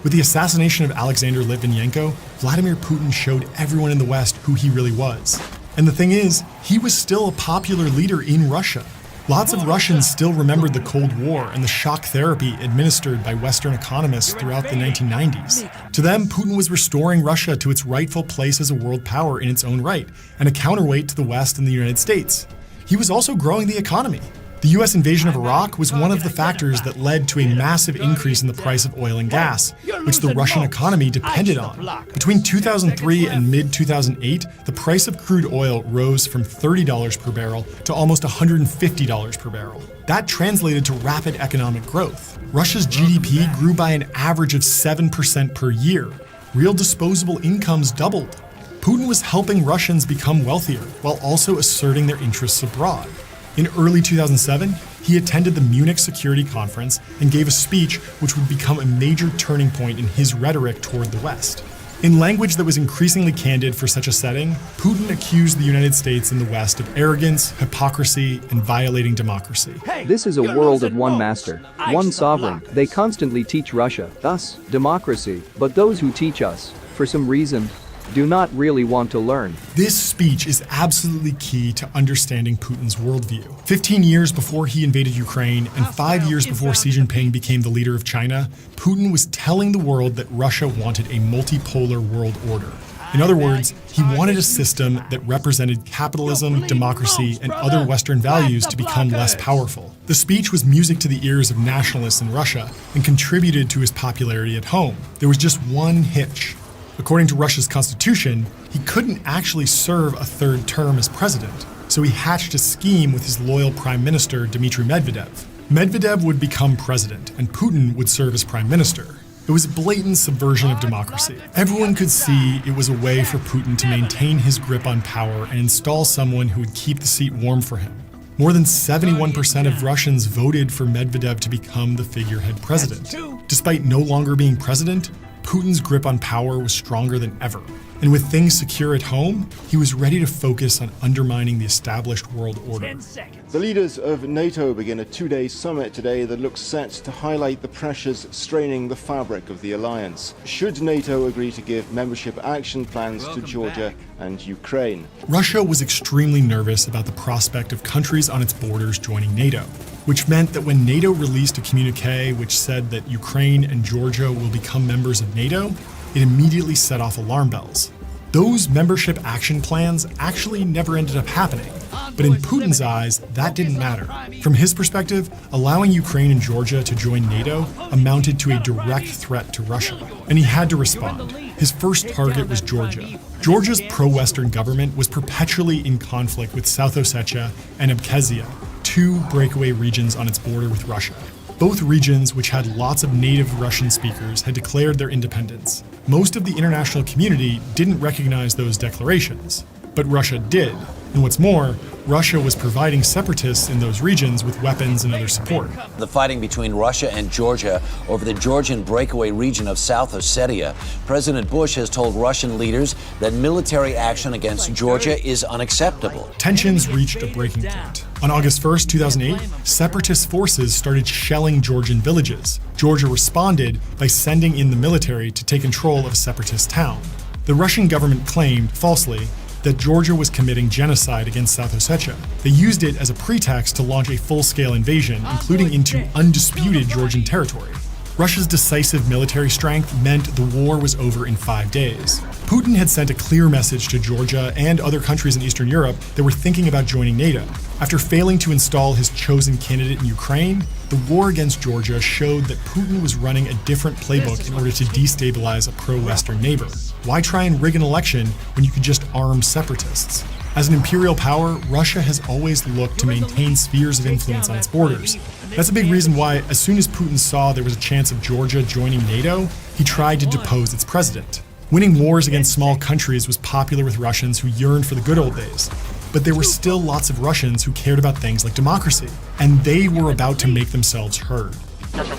With the assassination of Alexander Litvinenko, Vladimir Putin showed everyone in the West who he really was. And the thing is, he was still a popular leader in Russia. Lots of Russians still remembered the Cold War and the shock therapy administered by Western economists throughout the 1990s. To them, Putin was restoring Russia to its rightful place as a world power in its own right, and a counterweight to the West and the United States. He was also growing the economy. The US invasion of Iraq was one of the factors that led to a massive increase in the price of oil and gas, which the Russian economy depended on. Between 2003 and mid-2008, the price of crude oil rose from $30 per barrel to almost $150 per barrel. That translated to rapid economic growth. Russia's GDP grew by an average of 7% per year. Real disposable incomes doubled. Putin was helping Russians become wealthier while also asserting their interests abroad. In early 2007, he attended the Munich Security Conference and gave a speech which would become a major turning point in his rhetoric toward the West. In language that was increasingly candid for such a setting, Putin accused the United States and the West of arrogance, hypocrisy, and violating democracy. This is a world of one master, one sovereign. They constantly teach Russia, us, democracy, but those who teach us, for some reason, do not really want to learn. This speech is absolutely key to understanding Putin's worldview. 15 years before he invaded Ukraine and 5 years before Xi Jinping became the leader of China, Putin was telling the world that Russia wanted a multipolar world order. In other words, he wanted a system that represented capitalism, democracy, and other Western values to become less powerful. The speech was music to the ears of nationalists in Russia and contributed to his popularity at home. There was just one hitch. According to Russia's constitution, he couldn't actually serve a third term as president, so he hatched a scheme with his loyal prime minister, Dmitry Medvedev. Medvedev would become president, and Putin would serve as prime minister. It was a blatant subversion of democracy. Everyone could see it was a way for Putin to maintain his grip on power and install someone who would keep the seat warm for him. More than 71% of Russians voted for Medvedev to become the figurehead president. Despite no longer being president, Putin's grip on power was stronger than ever. And with things secure at home, he was ready to focus on undermining the established world order. The leaders of NATO begin a two-day summit today that looks set to highlight the pressures straining the fabric of the alliance. Should NATO agree to give membership action plans to Georgia and Ukraine? Russia was extremely nervous about the prospect of countries on its borders joining NATO, which meant that when NATO released a communique which said that Ukraine and Georgia will become members of NATO, it immediately set off alarm bells. Those membership action plans actually never ended up happening, but in Putin's eyes, that didn't matter. From his perspective, allowing Ukraine and Georgia to join NATO amounted to a direct threat to Russia, and he had to respond. His first target was Georgia. Georgia's pro-Western government was perpetually in conflict with South Ossetia and Abkhazia, two breakaway regions on its border with Russia. Both regions, which had lots of native Russian speakers, had declared their independence. Most of the international community didn't recognize those declarations, but Russia did. And what's more, Russia was providing separatists in those regions with weapons and other support. The fighting between Russia and Georgia over the Georgian breakaway region of South Ossetia, President Bush has told Russian leaders that military action against Georgia is unacceptable. Tensions reached a breaking point. On August 1st, 2008, separatist forces started shelling Georgian villages. Georgia responded by sending in the military to take control of a separatist town. The Russian government claimed, falsely, that Georgia was committing genocide against South Ossetia. They used it as a pretext to launch a full-scale invasion, including into undisputed Georgian territory. Russia's decisive military strength meant the war was over in 5 days. Putin had sent a clear message to Georgia and other countries in Eastern Europe that were thinking about joining NATO. After failing to install his chosen candidate in Ukraine, the war against Georgia showed that Putin was running a different playbook in order to destabilize a pro-Western neighbor. Why try and rig an election when you could just arm separatists? As an imperial power, Russia has always looked to maintain spheres of influence on its borders. That's a big reason why, as soon as Putin saw there was a chance of Georgia joining NATO, he tried to depose its president. Winning wars against small countries was popular with Russians who yearned for the good old days. But there were still lots of Russians who cared about things like democracy, and they were about to make themselves heard.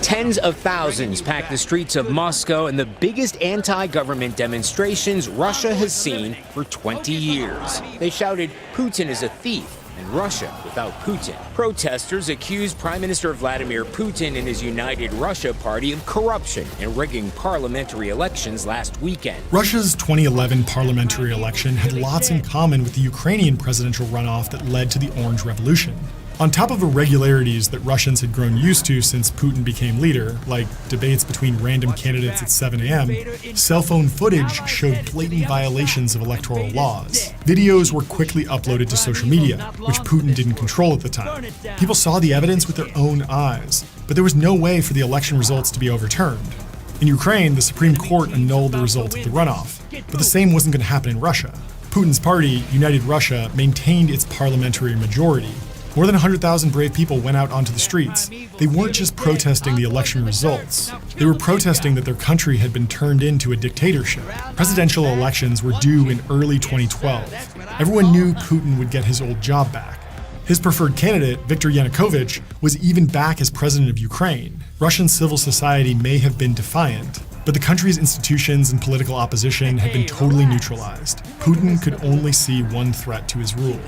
Tens of thousands packed the streets of Moscow in the biggest anti-government demonstrations Russia has seen for 20 years. They shouted, "Putin is a thief," and "Russia without Putin." Protesters accused Prime Minister Vladimir Putin and his United Russia party of corruption and rigging parliamentary elections last weekend. Russia's 2011 parliamentary election had lots in common with the Ukrainian presidential runoff that led to the Orange Revolution. On top of irregularities that Russians had grown used to since Putin became leader, like debates between random candidates at 7 a.m., cell phone footage showed blatant violations of electoral laws. Videos were quickly uploaded to social media, which Putin didn't control at the time. People saw the evidence with their own eyes, but there was no way for the election results to be overturned. In Ukraine, the Supreme Court annulled the result of the runoff, but the same wasn't going to happen in Russia. Putin's party, United Russia, maintained its parliamentary majority. More than 100,000 brave people went out onto the streets. They weren't just protesting the election results. They were protesting that their country had been turned into a dictatorship. Presidential elections were due in early 2012. Everyone knew Putin would get his old job back. His preferred candidate, Viktor Yanukovych, was even back as president of Ukraine. Russian civil society may have been defiant, but the country's institutions and political opposition had been totally neutralized. Putin could only see one threat to his rule.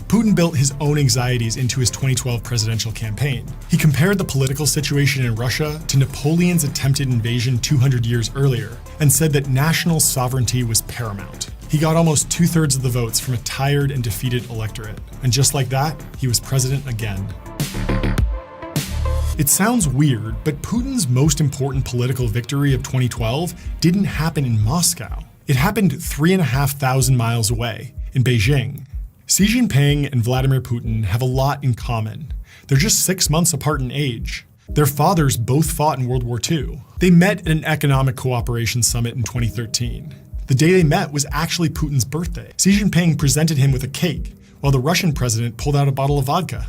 Putin built his own anxieties into his 2012 presidential campaign. He compared the political situation in Russia to Napoleon's attempted invasion 200 years earlier, and said that national sovereignty was paramount. He got almost 2/3 of the votes from a tired and defeated electorate, and just like that, he was president again. It sounds weird, but Putin's most important political victory of 2012 didn't happen in Moscow. It happened 3,500 miles away, in Beijing. Xi Jinping and Vladimir Putin have a lot in common. They're just 6 months apart in age. Their fathers both fought in World War II. They met at an economic cooperation summit in 2013. The day they met was actually Putin's birthday. Xi Jinping presented him with a cake, while the Russian president pulled out a bottle of vodka.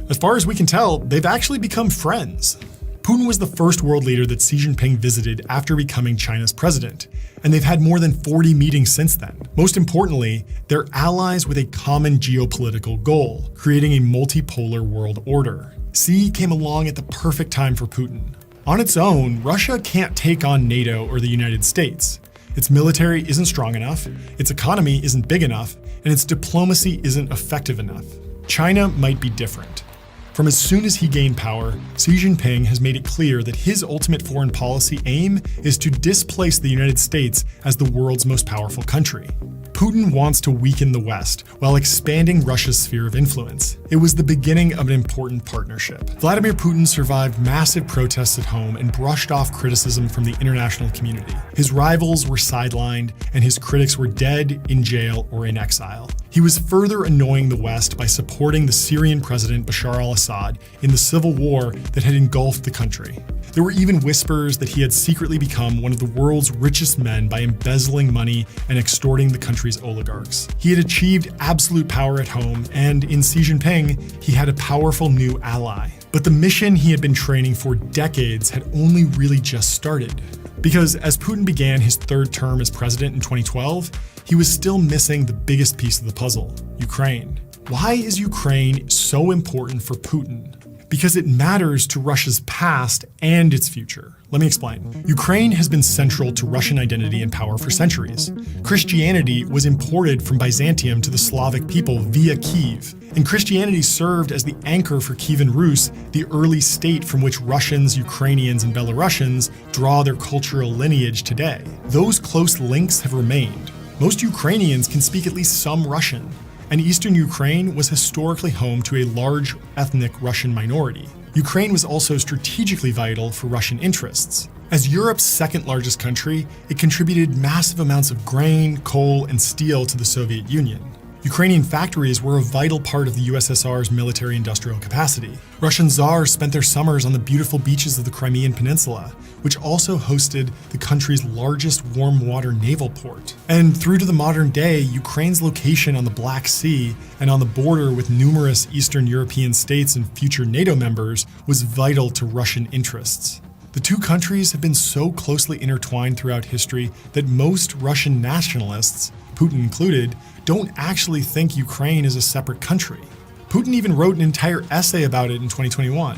As far as we can tell, they've actually become friends. Putin was the first world leader that Xi Jinping visited after becoming China's president, and they've had more than 40 meetings since then. Most importantly, they're allies with a common geopolitical goal, creating a multipolar world order. Xi came along at the perfect time for Putin. On its own, Russia can't take on NATO or the United States. Its military isn't strong enough, its economy isn't big enough, and its diplomacy isn't effective enough. China might be different. From as soon as he gained power, Xi Jinping has made it clear that his ultimate foreign policy aim is to displace the United States as the world's most powerful country. Putin wants to weaken the West while expanding Russia's sphere of influence. It was the beginning of an important partnership. Vladimir Putin survived massive protests at home and brushed off criticism from the international community. His rivals were sidelined, and his critics were dead, in jail, or in exile. He was further annoying the West by supporting the Syrian president Bashar al-Assad in the civil war that had engulfed the country. There were even whispers that he had secretly become one of the world's richest men by embezzling money and extorting the country's oligarchs. He had achieved absolute power at home, and in Xi Jinping, he had a powerful new ally. But the mission he had been training for decades had only really just started. Because as Putin began his third term as president in 2012, he was still missing the biggest piece of the puzzle, Ukraine. Why is Ukraine so important for Putin? Because it matters to Russia's past and its future. Let me explain. Ukraine has been central to Russian identity and power for centuries. Christianity was imported from Byzantium to the Slavic people via Kiev, and Christianity served as the anchor for Kievan Rus, the early state from which Russians, Ukrainians, and Belarusians draw their cultural lineage today. Those close links have remained. Most Ukrainians can speak at least some Russian, and eastern Ukraine was historically home to a large ethnic Russian minority. Ukraine was also strategically vital for Russian interests. As Europe's second largest country, it contributed massive amounts of grain, coal, and steel to the Soviet Union. Ukrainian factories were a vital part of the USSR's military-industrial capacity. Russian czars spent their summers on the beautiful beaches of the Crimean Peninsula, which also hosted the country's largest warm-water naval port. And through to the modern day, Ukraine's location on the Black Sea and on the border with numerous Eastern European states and future NATO members was vital to Russian interests. The two countries have been so closely intertwined throughout history that most Russian nationalists, Putin included, don't actually think Ukraine is a separate country. Putin even wrote an entire essay about it in 2021.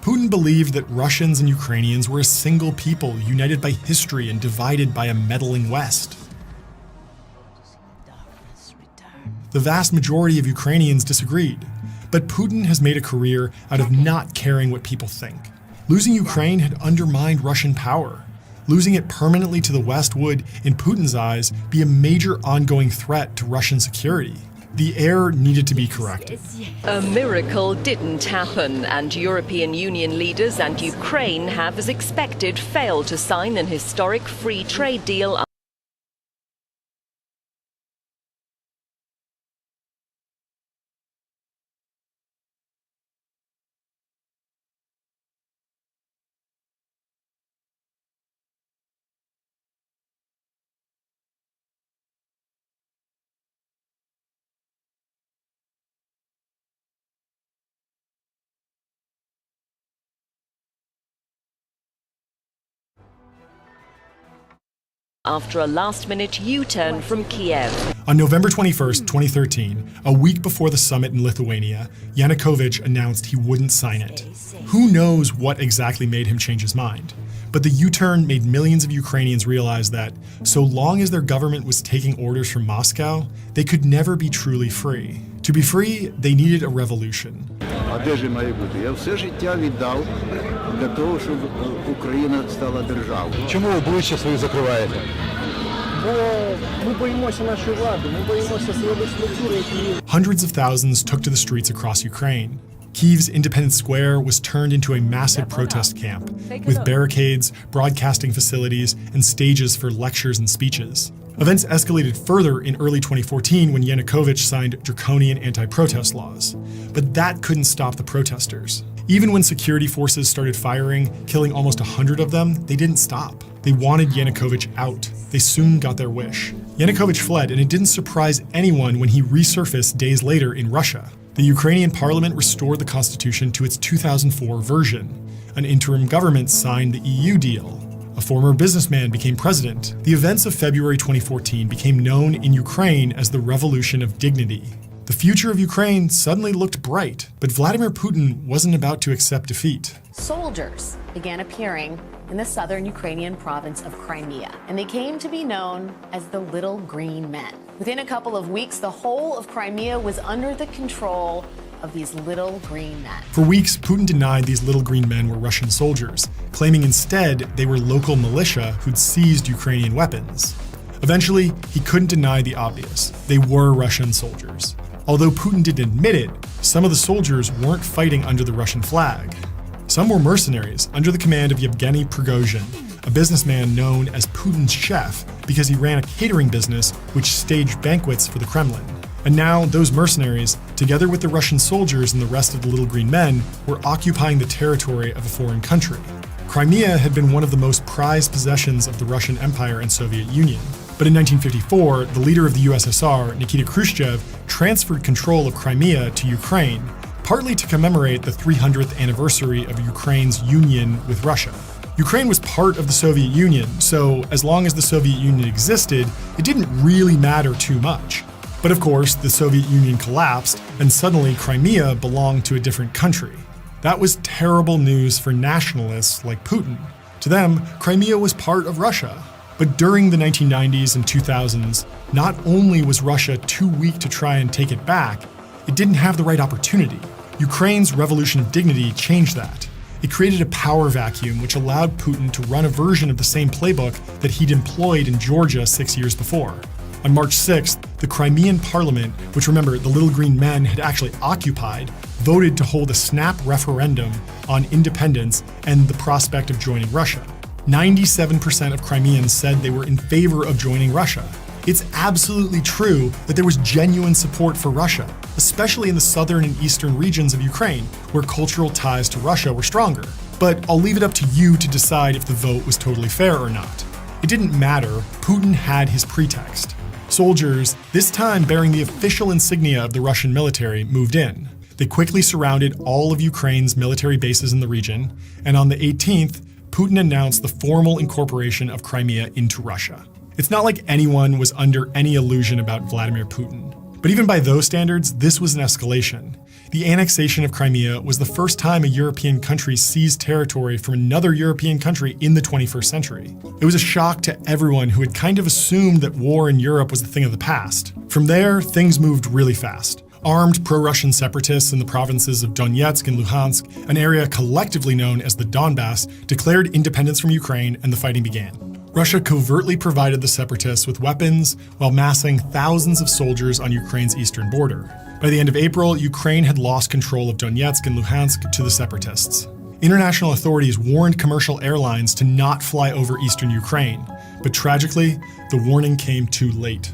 Putin believed that Russians and Ukrainians were a single people, united by history and divided by a meddling West. The vast majority of Ukrainians disagreed, but Putin has made a career out of not caring what people think. Losing Ukraine had undermined Russian power. Losing it permanently to the West would, in Putin's eyes, be a major ongoing threat to Russian security. The error needed to be corrected. A miracle didn't happen, and European Union leaders and Ukraine have, as expected, failed to sign an historic free trade deal. After a last-minute U-turn from Kiev. On November 21st, 2013, a week before the summit in Lithuania, Yanukovych announced he wouldn't sign it. Who knows what exactly made him change his mind? But the U-turn made millions of Ukrainians realize that, so long as their government was taking orders from Moscow, they could never be truly free. To be free, they needed a revolution. А де ж має бути? Я все життя віддав для того, щоб Україна стала державою. Чому обличчя свої закриваєте? Бо ми боїмося нашої влади, ми боїмося силових структур, які... Hundreds of thousands took to the streets across Ukraine. Kiev's Independence Square was turned into a massive protest camp, with barricades, broadcasting facilities, and stages for lectures and speeches. Events escalated further in early 2014 when Yanukovych signed draconian anti-protest laws. But that couldn't stop the protesters. Even when security forces started firing, killing almost 100 of them, they didn't stop. They wanted Yanukovych out. They soon got their wish. Yanukovych fled, and it didn't surprise anyone when he resurfaced days later in Russia. The Ukrainian parliament restored the constitution to its 2004 version. An interim government signed the EU deal. A former businessman became president. The events of February 2014 became known in Ukraine as the Revolution of Dignity. The future of Ukraine suddenly looked bright, but Vladimir Putin wasn't about to accept defeat. Soldiers began appearing in the southern Ukrainian province of Crimea, and they came to be known as the Little Green Men. Within a couple of weeks, the whole of Crimea was under the control of these little green men. For weeks, Putin denied these little green men were Russian soldiers, claiming instead they were local militia who'd seized Ukrainian weapons. Eventually, he couldn't deny the obvious. They were Russian soldiers. Although Putin didn't admit it, some of the soldiers weren't fighting under the Russian flag. Some were mercenaries under the command of Yevgeny Prigozhin, a businessman known as Putin's chef because he ran a catering business which staged banquets for the Kremlin. And now those mercenaries, together with the Russian soldiers and the rest of the Little Green Men, were occupying the territory of a foreign country. Crimea had been one of the most prized possessions of the Russian Empire and Soviet Union. But in 1954, the leader of the USSR, Nikita Khrushchev, transferred control of Crimea to Ukraine, partly to commemorate the 300th anniversary of Ukraine's union with Russia. Ukraine was part of the Soviet Union, so as long as the Soviet Union existed, it didn't really matter too much. But of course, the Soviet Union collapsed, and suddenly Crimea belonged to a different country. That was terrible news for nationalists like Putin. To them, Crimea was part of Russia. But during the 1990s and 2000s, not only was Russia too weak to try and take it back, it didn't have the right opportunity. Ukraine's Revolution of Dignity changed that. It created a power vacuum which allowed Putin to run a version of the same playbook that he'd employed in Georgia 6 years before. On March 6th, the Crimean parliament, which remember, the little green men had actually occupied, voted to hold a snap referendum on independence and the prospect of joining Russia. 97% of Crimeans said they were in favor of joining Russia. It's absolutely true that there was genuine support for Russia, especially in the southern and eastern regions of Ukraine, where cultural ties to Russia were stronger. But I'll leave it up to you to decide if the vote was totally fair or not. It didn't matter. Putin had his pretext. Soldiers, this time bearing the official insignia of the Russian military, moved in. They quickly surrounded all of Ukraine's military bases in the region, and on the 18th, Putin announced the formal incorporation of Crimea into Russia. It's not like anyone was under any illusion about Vladimir Putin. But even by those standards, this was an escalation. The annexation of Crimea was the first time a European country seized territory from another European country in the 21st century. It was a shock to everyone who had kind of assumed that war in Europe was a thing of the past. From there, things moved really fast. Armed pro-Russian separatists in the provinces of Donetsk and Luhansk, an area collectively known as the Donbass, declared independence from Ukraine and the fighting began. Russia covertly provided the separatists with weapons while massing thousands of soldiers on Ukraine's eastern border. By the end of April, Ukraine had lost control of Donetsk and Luhansk to the separatists. International authorities warned commercial airlines to not fly over eastern Ukraine, but tragically, the warning came too late.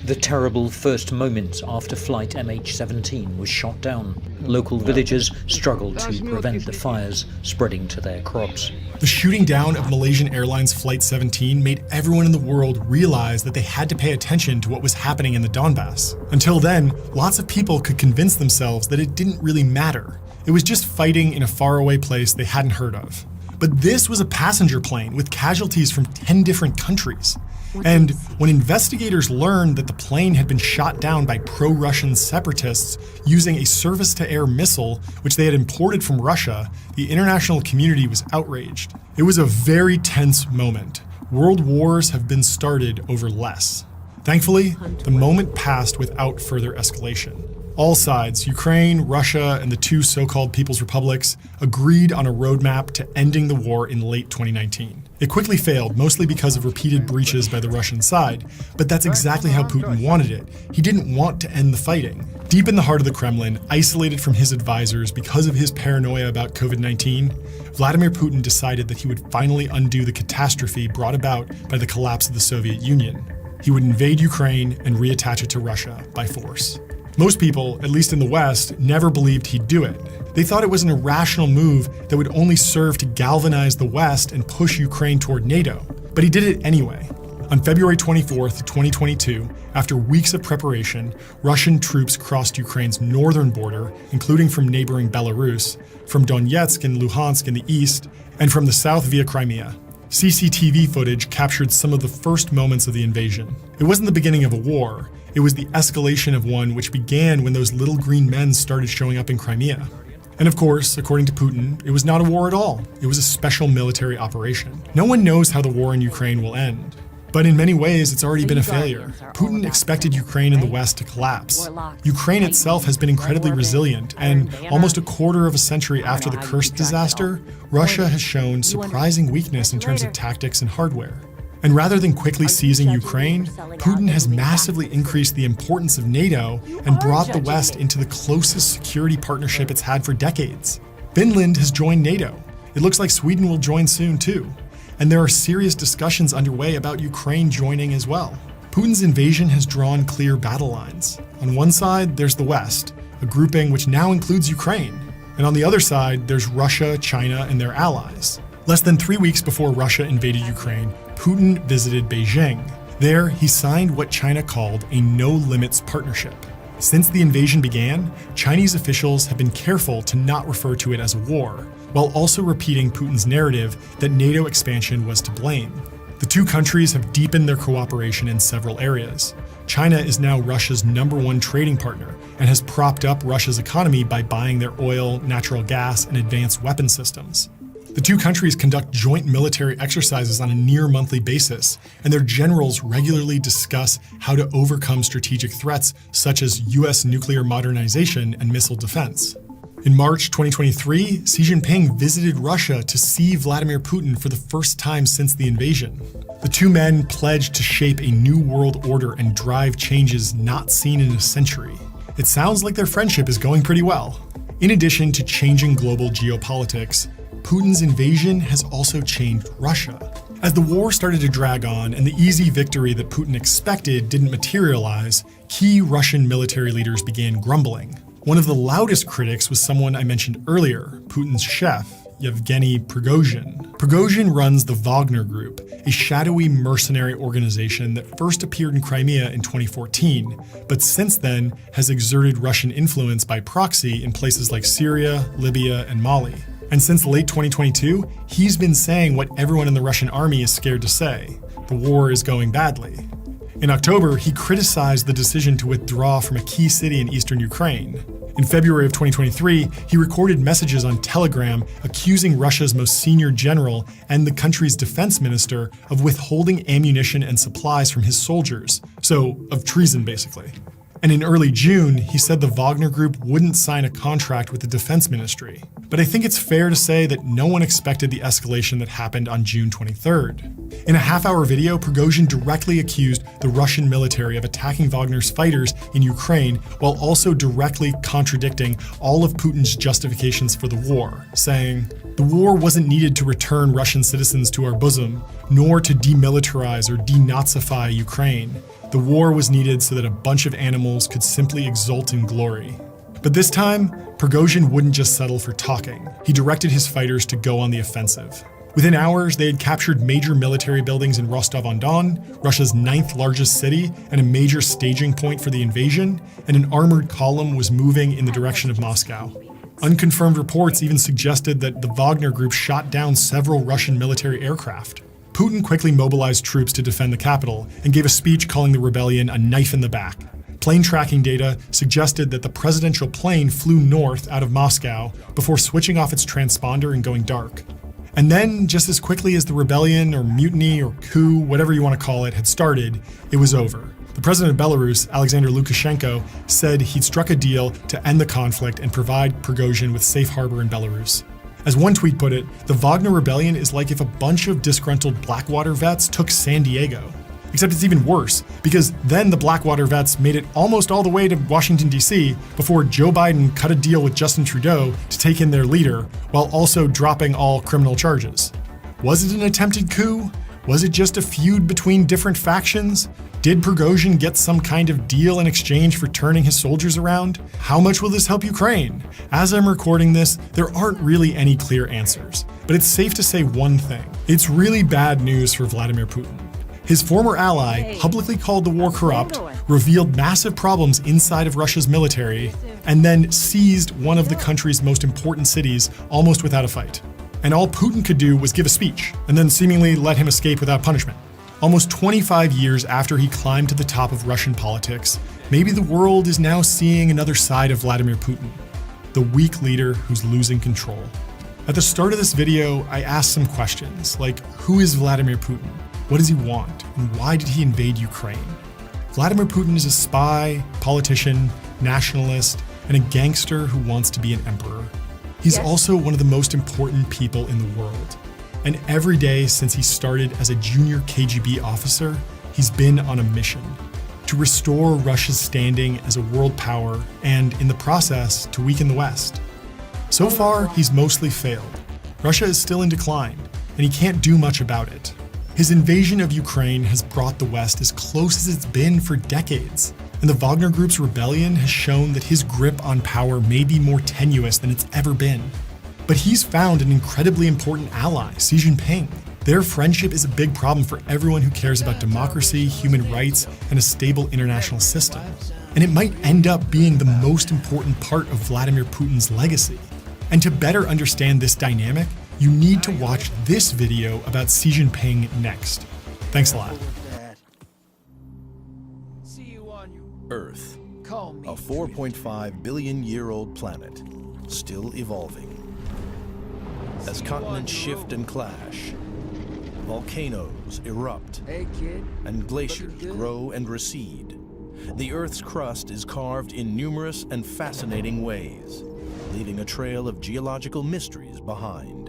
The terrible first moments after flight MH17 was shot down. Local villagers struggled to prevent the fires spreading to their crops. The shooting down of Malaysian Airlines Flight 17 made everyone in the world realize that they had to pay attention to what was happening in the Donbass. Until then, lots of people could convince themselves that it didn't really matter. It was just fighting in a faraway place they hadn't heard of. But this was a passenger plane with casualties from 10 different countries. And when investigators learned that the plane had been shot down by pro-Russian separatists using a surface-to-air missile, which they had imported from Russia, the international community was outraged. It was a very tense moment. World wars have been started over less. Thankfully, the moment passed without further escalation. All sides, Ukraine, Russia, and the two so-called People's Republics, agreed on a roadmap to ending the war in late 2019. It quickly failed, mostly because of repeated breaches by the Russian side, but that's exactly how Putin wanted it. He didn't want to end the fighting. Deep in the heart of the Kremlin, isolated from his advisors because of his paranoia about COVID-19, Vladimir Putin decided that he would finally undo the catastrophe brought about by the collapse of the Soviet Union. He would invade Ukraine and reattach it to Russia by force. Most people, at least in the West, never believed he'd do it. They thought it was an irrational move that would only serve to galvanize the West and push Ukraine toward NATO. But he did it anyway. On February 24th, 2022, after weeks of preparation, Russian troops crossed Ukraine's northern border, including from neighboring Belarus, from Donetsk and Luhansk in the east, and from the south via Crimea. CCTV footage captured some of the first moments of the invasion. It wasn't the beginning of a war. It was the escalation of one which began when those little green men started showing up in Crimea. And of course, according to Putin, it was not a war at all. It was a special military operation. No one knows how the war in Ukraine will end. But in many ways, it's already been a failure. Putin expected Ukraine and the West to collapse. Ukraine itself has been incredibly resilient, and almost a quarter of a century after the Kursk disaster, Russia has shown surprising weakness in terms of tactics and hardware. And rather than quickly seizing Ukraine, Putin has massively increased the importance of NATO and brought the West into the closest security partnership it's had for decades. Finland has joined NATO. It looks like Sweden will join soon too. And there are serious discussions underway about Ukraine joining as well. Putin's invasion has drawn clear battle lines. On one side, there's the West, a grouping which now includes Ukraine. And on the other side, there's Russia, China, and their allies. Less than 3 weeks before Russia invaded Ukraine, Putin visited Beijing. There, he signed what China called a no-limits partnership. Since the invasion began, Chinese officials have been careful to not refer to it as a war, while also repeating Putin's narrative that NATO expansion was to blame. The two countries have deepened their cooperation in several areas. China is now Russia's #1 trading partner and has propped up Russia's economy by buying their oil, natural gas, and advanced weapon systems. The two countries conduct joint military exercises on a near-monthly basis, and their generals regularly discuss how to overcome strategic threats such as U.S. nuclear modernization and missile defense. In March 2023, Xi Jinping visited Russia to see Vladimir Putin for the first time since the invasion. The two men pledged to shape a new world order and drive changes not seen in a century. It sounds like their friendship is going pretty well. In addition to changing global geopolitics, Putin's invasion has also changed Russia. As the war started to drag on and the easy victory that Putin expected didn't materialize, key Russian military leaders began grumbling. One of the loudest critics was someone I mentioned earlier, Putin's chef, Yevgeny Prigozhin. Prigozhin runs the Wagner Group, a shadowy mercenary organization that first appeared in Crimea in 2014, but since then has exerted Russian influence by proxy in places like Syria, Libya, and Mali. And since late 2022, he's been saying what everyone in the Russian army is scared to say: the war is going badly. In October, he criticized the decision to withdraw from a key city in eastern Ukraine. In February of 2023, he recorded messages on Telegram accusing Russia's most senior general and the country's defense minister of withholding ammunition and supplies from his soldiers, so of treason basically. And in early June, he said the Wagner Group wouldn't sign a contract with the defense ministry. But I think it's fair to say that no one expected the escalation that happened on June 23rd. In a half-hour video, Prigozhin directly accused the Russian military of attacking Wagner's fighters in Ukraine, while also directly contradicting all of Putin's justifications for the war, saying, "The war wasn't needed to return Russian citizens to our bosom, nor to demilitarize or denazify Ukraine. The war was needed so that a bunch of animals could simply exult in glory." But this time, Prigozhin wouldn't just settle for talking. He directed his fighters to go on the offensive. Within hours, they had captured major military buildings in Rostov-on-Don, Russia's 9th largest city and a major staging point for the invasion, and an armored column was moving in the direction of Moscow. Unconfirmed reports even suggested that the Wagner Group shot down several Russian military aircraft. Putin quickly mobilized troops to defend the capital and gave a speech calling the rebellion a knife in the back. Plane tracking data suggested that the presidential plane flew north out of Moscow before switching off its transponder and going dark. And then, just as quickly as the rebellion or mutiny or coup, whatever you want to call it, had started, it was over. The president of Belarus, Alexander Lukashenko, said he'd struck a deal to end the conflict and provide Prigozhin with safe harbor in Belarus. As one tweet put it, the Wagner rebellion is like if a bunch of disgruntled Blackwater vets took San Diego. Except it's even worse, because then the Blackwater vets made it almost all the way to Washington, D.C. before Joe Biden cut a deal with Justin Trudeau to take in their leader, while also dropping all criminal charges. Was it an attempted coup? Was it just a feud between different factions? Did Prigozhin get some kind of deal in exchange for turning his soldiers around? How much will this help Ukraine? As I'm recording this, there aren't really any clear answers, but it's safe to say one thing. It's really bad news for Vladimir Putin. His former ally publicly called the war corrupt, revealed massive problems inside of Russia's military, and then seized one of the country's most important cities almost without a fight. And all Putin could do was give a speech, and then seemingly let him escape without punishment. Almost 25 years after he climbed to the top of Russian politics, maybe the world is now seeing another side of Vladimir Putin, the weak leader who's losing control. At the start of this video, I asked some questions, like who is Vladimir Putin? What does he want? And why did he invade Ukraine? Vladimir Putin is a spy, politician, nationalist, and a gangster who wants to be an emperor. He's also one of the most important people in the world. And every day since he started as a junior KGB officer, he's been on a mission to restore Russia's standing as a world power and, in the process, to weaken the West. So far, he's mostly failed. Russia is still in decline, and he can't do much about it. His invasion of Ukraine has brought the West as close as it's been for decades, and the Wagner Group's rebellion has shown that his grip on power may be more tenuous than it's ever been. But he's found an incredibly important ally, Xi Jinping. Their friendship is a big problem for everyone who cares about democracy, human rights, and a stable international system. And it might end up being the most important part of Vladimir Putin's legacy. And to better understand this dynamic, you need to watch this video about Xi Jinping next. Thanks a lot. Earth, a 4.5 billion-year-old planet, still evolving. As continents shift and clash, volcanoes erupt, and glaciers grow and recede, the Earth's crust is carved in numerous and fascinating ways, leaving a trail of geological mysteries behind.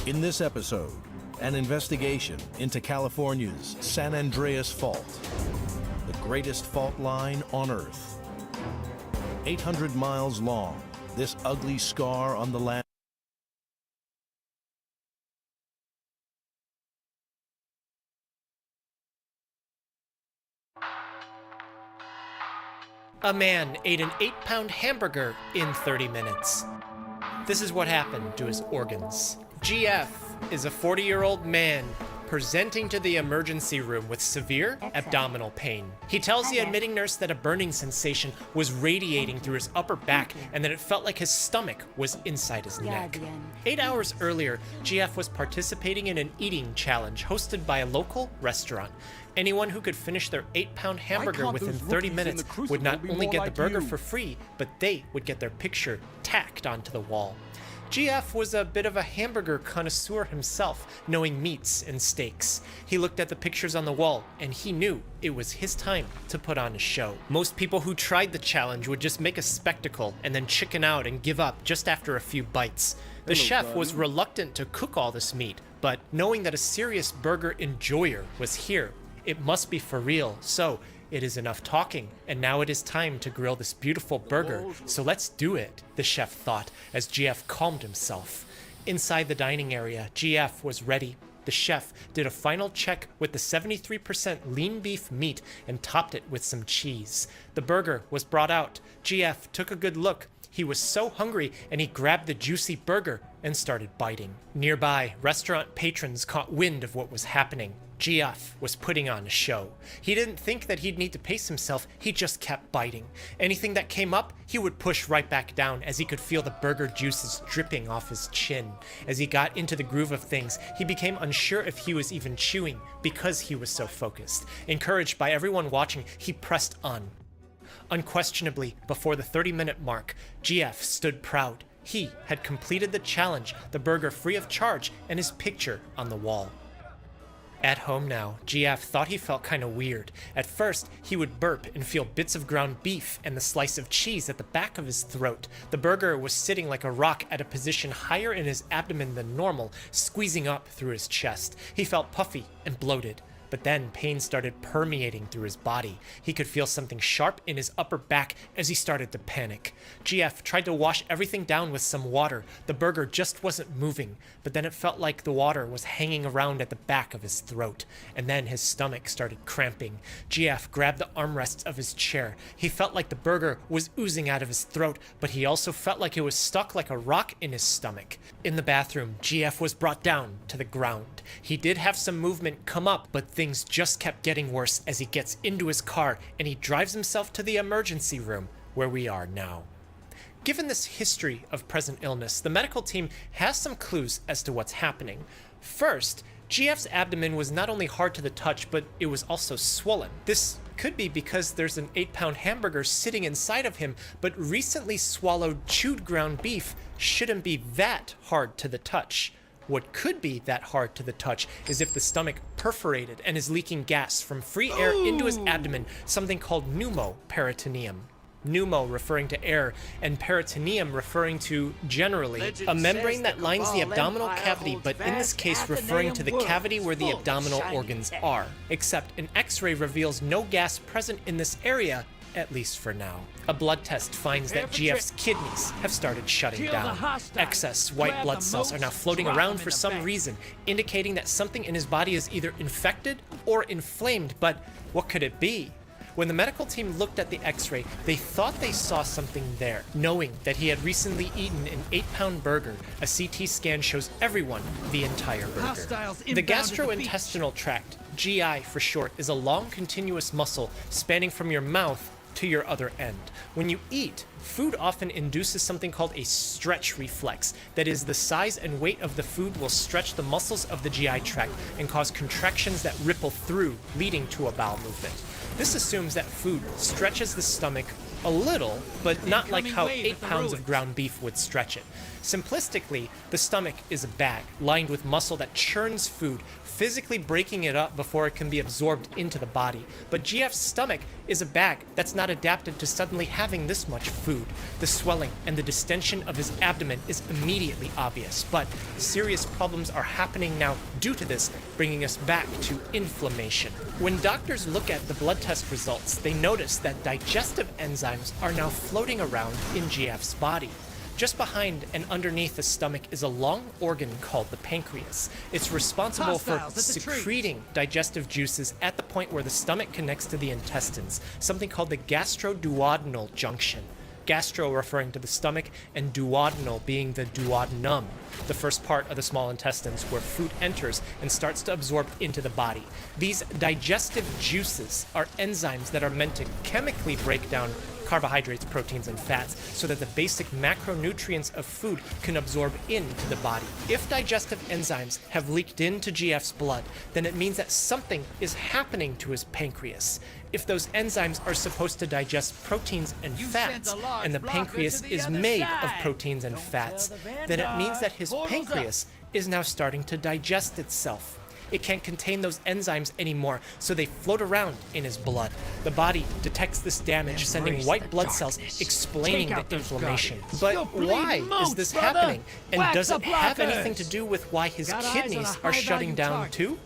In this episode, an investigation into California's San Andreas Fault, the greatest fault line on Earth. 800 miles long, this ugly scar on the land. A man ate an 8-pound hamburger in 30 minutes. This is what happened to his organs. GF is a 40-year-old man presenting to the emergency room with severe abdominal pain. He tells the admitting nurse that a burning sensation was radiating through his upper back and that it felt like his stomach was inside his neck. 8 hours earlier, GF was participating in an eating challenge hosted by a local restaurant. Anyone who could finish their 8-pound hamburger within 30 minutes would not only get the burger for free, but they would get their picture tacked onto the wall. GF was a bit of a hamburger connoisseur himself, knowing meats and steaks. He looked at the pictures on the wall, and he knew it was his time to put on a show. Most people who tried the challenge would just make a spectacle and then chicken out and give up just after a few bites. The chef was reluctant to cook all this meat, but knowing that a serious burger enjoyer was here, it must be for real, so it is enough talking, and now it is time to grill this beautiful burger, so let's do it, the chef thought as GF calmed himself. Inside the dining area, GF was ready. The chef did a final check with the 73% lean beef meat and topped it with some cheese. The burger was brought out. GF took a good look. He was so hungry, and he grabbed the juicy burger and started biting. Nearby, restaurant patrons caught wind of what was happening. GF was putting on a show. He didn't think that he'd need to pace himself, he just kept biting. Anything that came up, he would push right back down as he could feel the burger juices dripping off his chin. As he got into the groove of things, he became unsure if he was even chewing because he was so focused. Encouraged by everyone watching, he pressed on. Unquestionably, before the 30-minute mark, GF stood proud. He had completed the challenge, the burger free of charge, and his picture on the wall. At home now, GF thought he felt kinda weird. At first, he would burp and feel bits of ground beef and the slice of cheese at the back of his throat. The burger was sitting like a rock at a position higher in his abdomen than normal, squeezing up through his chest. He felt puffy and bloated. But then pain started permeating through his body. He could feel something sharp in his upper back as he started to panic. GF tried to wash everything down with some water. The burger just wasn't moving, but then it felt like the water was hanging around at the back of his throat. And then his stomach started cramping. GF grabbed the armrests of his chair. He felt like the burger was oozing out of his throat, but he also felt like it was stuck like a rock in his stomach. In the bathroom, GF was brought down to the ground. He did have some movement come up, but things just kept getting worse as he gets into his car and he drives himself to the emergency room where we are now. Given this history of present illness, the medical team has some clues as to what's happening. First, GF's abdomen was not only hard to the touch, but it was also swollen. This could be because there's an 8-pound hamburger sitting inside of him, but recently swallowed chewed ground beef shouldn't be that hard to the touch. What could be that hard to the touch is if the stomach perforated and is leaking gas from free air into his abdomen, something called pneumoperitoneum. Pneumo referring to air, and peritoneum referring to, generally, a membrane that lines the abdominal cavity, but in this case referring to the cavity where the abdominal organs are. Except an X-ray reveals no gas present in this area, at least for now. A blood test finds that GF's kidneys have started shutting down. Excess white blood cells are now floating around for some reason, indicating that something in his body is either infected or inflamed, but what could it be? When the medical team looked at the x-ray, they thought they saw something there. Knowing that he had recently eaten an 8-pound burger, a CT scan shows everyone the entire burger. The gastrointestinal tract, GI for short, is a long continuous muscle spanning from your mouth to your other end. When you eat, food often induces something called a stretch reflex. That is, the size and weight of the food will stretch the muscles of the GI tract and cause contractions that ripple through, leading to a bowel movement. This assumes that food stretches the stomach a little, but not like how 8 pounds of ground beef would stretch it. Simplistically, the stomach is a bag lined with muscle that churns food, physically breaking it up before it can be absorbed into the body. But GF's stomach is a bag that's not adapted to suddenly having this much food. The swelling and the distension of his abdomen is immediately obvious, but serious problems are happening now due to this, bringing us back to inflammation. When doctors look at the blood test results, they notice that digestive enzymes are now floating around in GF's body. Just behind and underneath the stomach is a long organ called the pancreas. It's responsible for secreting digestive juices at the point where the stomach connects to the intestines, something called the gastroduodenal junction. Gastro referring to the stomach, and duodenal being the duodenum, the first part of the small intestines where food enters and starts to absorb into the body. These digestive juices are enzymes that are meant to chemically break down carbohydrates, proteins, and fats so that the basic macronutrients of food can absorb into the body. If digestive enzymes have leaked into GF's blood, then it means that something is happening to his pancreas. If those enzymes are supposed to digest proteins and fats, and the pancreas is made of proteins and fats, then it means that his pancreas is now starting to digest itself. It can't contain those enzymes anymore, so they float around in his blood. The body detects this damage, sending white blood cells, explaining the inflammation. But why is this happening? And does it have anything to do with why his kidneys are shutting down too?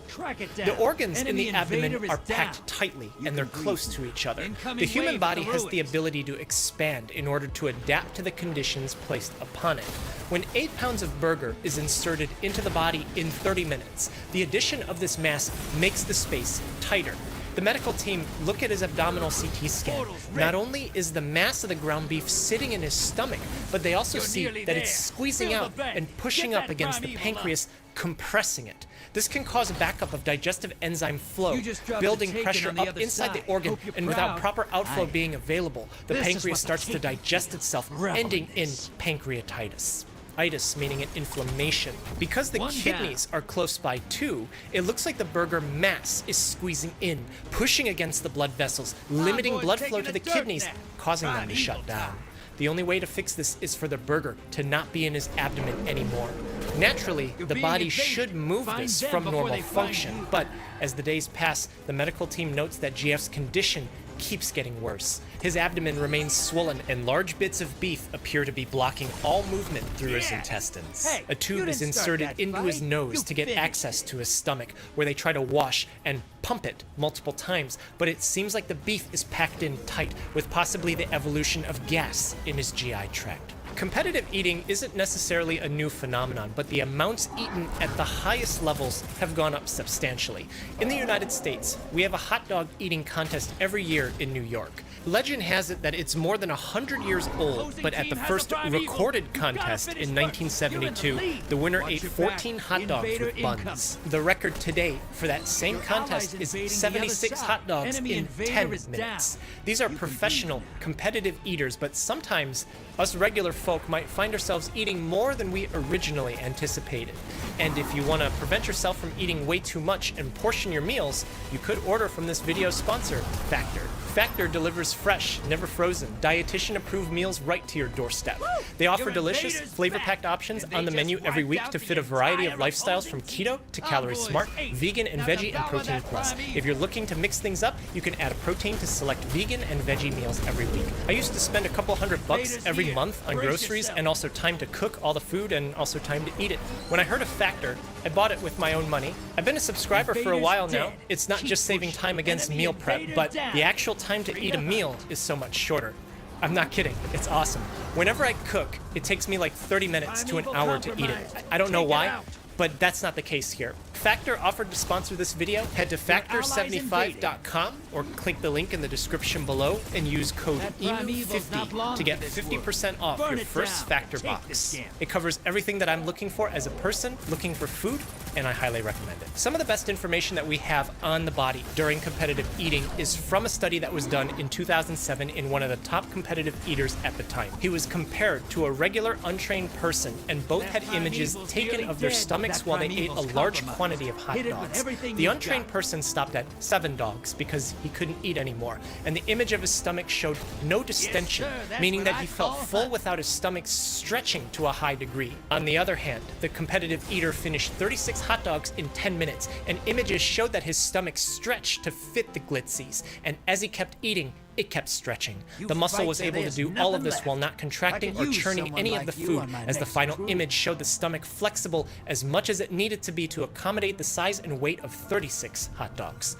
The organs in the abdomen are packed tightly, and they're close to each other. The human body has the ability to expand in order to adapt to the conditions placed upon it. When 8 pounds of burger is inserted into the body in 30 minutes, the addition of this mass makes the space tighter. The medical team look at his abdominal CT scan. Not only is the mass of the ground beef sitting in his stomach, but they also see that it's squeezing out and pushing up against the pancreas, compressing it. This can cause a backup of digestive enzyme flow, building pressure up inside the organ, and without proper outflow being available, the pancreas starts to digest itself, ending in pancreatitis. Itis meaning an inflammation. Because the kidneys are close by too, it looks like the burger mass is squeezing in, pushing against the blood vessels, limiting blood flow to the kidneys, causing them to shut down. The only way to fix this is for the burger to not be in his abdomen anymore. Naturally, the body should move this from normal function, but as the days pass, the medical team notes that GF's condition keeps getting worse. His abdomen remains swollen, and large bits of beef appear to be blocking all movement through his intestines. A tube is inserted into his nose to get access to his stomach, where they try to wash and pump it multiple times, but it seems like the beef is packed in tight, with possibly the evolution of gas in his GI tract. Competitive eating isn't necessarily a new phenomenon, but the amounts eaten at the highest levels have gone up substantially. In the United States, we have a hot dog eating contest every year in New York. Legend has it that it's more than 100 years old, but at the first recorded contest in 1972, the winner ate 14 hot dogs with buns. The record today for that same contest is 76 hot dogs in 10 minutes. These are professional, competitive eaters, but sometimes us regular folk might find ourselves eating more than we originally anticipated. And if you want to prevent yourself from eating way too much and portion your meals, you could order from this video's sponsor, Factor. Factor delivers fresh, never frozen, dietitian-approved meals right to your doorstep. They offer delicious, flavor-packed options on the menu every week to fit a variety of lifestyles from keto to calorie smart, vegan and veggie, and protein plus. If you're looking to mix things up, you can add a protein to select vegan and veggie meals every week. I used to spend a couple $100 every month on groceries and also time to cook all the food and also time to eat it. When I heard of Factor, I bought it with my own money. I've been a subscriber for a while now. It's not just saving time against meal prep, but the actual time to eat a meal is so much shorter. I'm not kidding, it's awesome. Whenever I cook, it takes me like 30 minutes to an hour to eat it. I don't know why, but that's not the case here. Factor offered to sponsor this video. Head to factor75.com or click the link in the description below and use code EMU50 to get 50% off your first Factor box. It covers everything that I'm looking for as a person looking for food, and I highly recommend it. Some of the best information that we have on the body during competitive eating is from a study that was done in 2007 in one of the top competitive eaters at the time. He was compared to a regular untrained person, and both had images taken of their stomachs while they ate a large quantity of hot dogs. The untrained person stopped at 7 dogs because he couldn't eat anymore, and the image of his stomach showed no distension, meaning that he felt full without his stomach stretching to a high degree. On the other hand, the competitive eater finished 36 hot dogs in 10 minutes, and images showed that his stomach stretched to fit the glitzies, and as he kept eating, it kept stretching. The muscle was able to do all of this while not contracting or churning any of the food, as the final image showed the stomach flexible as much as it needed to be to accommodate the size and weight of 36 hot dogs.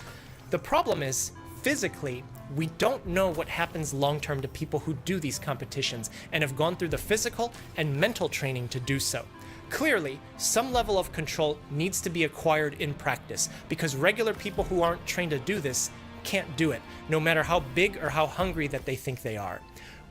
The problem is, physically, we don't know what happens long-term to people who do these competitions and have gone through the physical and mental training to do so. Clearly, some level of control needs to be acquired in practice, because regular people who aren't trained to do this can't do it, no matter how big or how hungry that they think they are.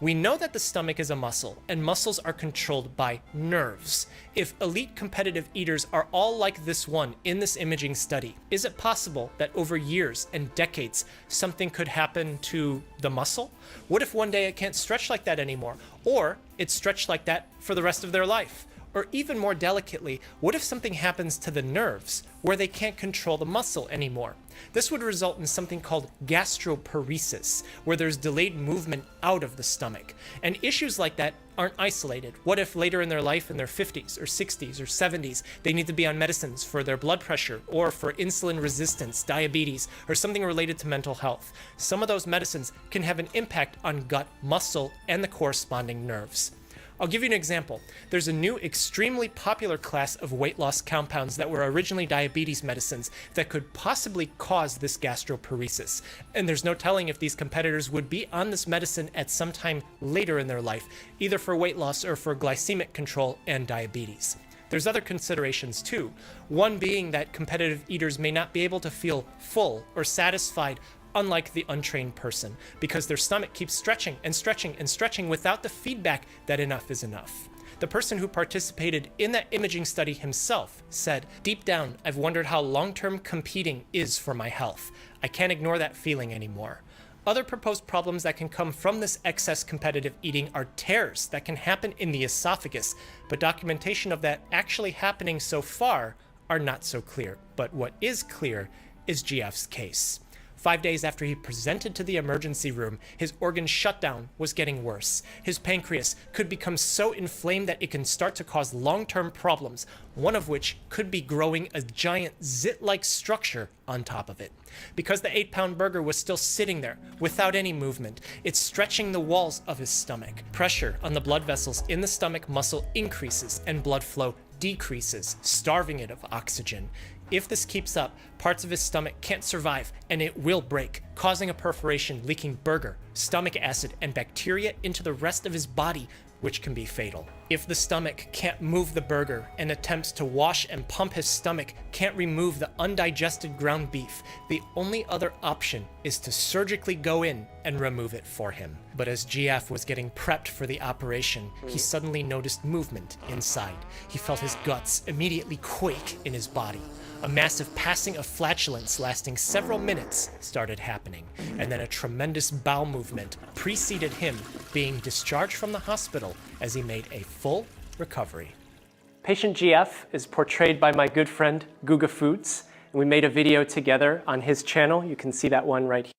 We know that the stomach is a muscle, and muscles are controlled by nerves. If elite competitive eaters are all like this one in this imaging study, is it possible that over years and decades, something could happen to the muscle? What if one day it can't stretch like that anymore, or it's stretched like that for the rest of their life? Or even more delicately, what if something happens to the nerves where they can't control the muscle anymore? This would result in something called gastroparesis, where there's delayed movement out of the stomach. And issues like that aren't isolated. What if later in their life, in their 50s or 60s or 70s, they need to be on medicines for their blood pressure or for insulin resistance, diabetes, or something related to mental health? Some of those medicines can have an impact on gut, muscle, and the corresponding nerves. I'll give you an example. There's a new extremely popular class of weight loss compounds that were originally diabetes medicines that could possibly cause this gastroparesis. And there's no telling if these competitors would be on this medicine at some time later in their life, either for weight loss or for glycemic control and diabetes. There's other considerations too. One being that competitive eaters may not be able to feel full or satisfied, unlike the untrained person, because their stomach keeps stretching and stretching and stretching without the feedback that enough is enough. The person who participated in that imaging study himself said, "Deep down, I've wondered how long-term competing is for my health. I can't ignore that feeling anymore." Other proposed problems that can come from this excess competitive eating are tears that can happen in the esophagus, but documentation of that actually happening so far are not so clear. But what is clear is GF's case. 5 days after he presented to the emergency room, his organ shutdown was getting worse. His pancreas could become so inflamed that it can start to cause long-term problems, one of which could be growing a giant zit-like structure on top of it. Because the 8-pound burger was still sitting there without any movement, it's stretching the walls of his stomach. Pressure on the blood vessels in the stomach muscle increases and blood flow decreases, starving it of oxygen. If this keeps up, parts of his stomach can't survive and it will break, causing a perforation, leaking burger, stomach acid, and bacteria into the rest of his body, which can be fatal. If the stomach can't move the burger and attempts to wash and pump his stomach can't remove the undigested ground beef, the only other option is to surgically go in and remove it for him. But as GF was getting prepped for the operation, he suddenly noticed movement inside. He felt his guts immediately quake in his body. A massive passing of flatulence lasting several minutes started happening, and then a tremendous bowel movement preceded him being discharged from the hospital as he made a full recovery. Patient GF is portrayed by my good friend Guga Foods, and we made a video together on his channel. You can see that one right here.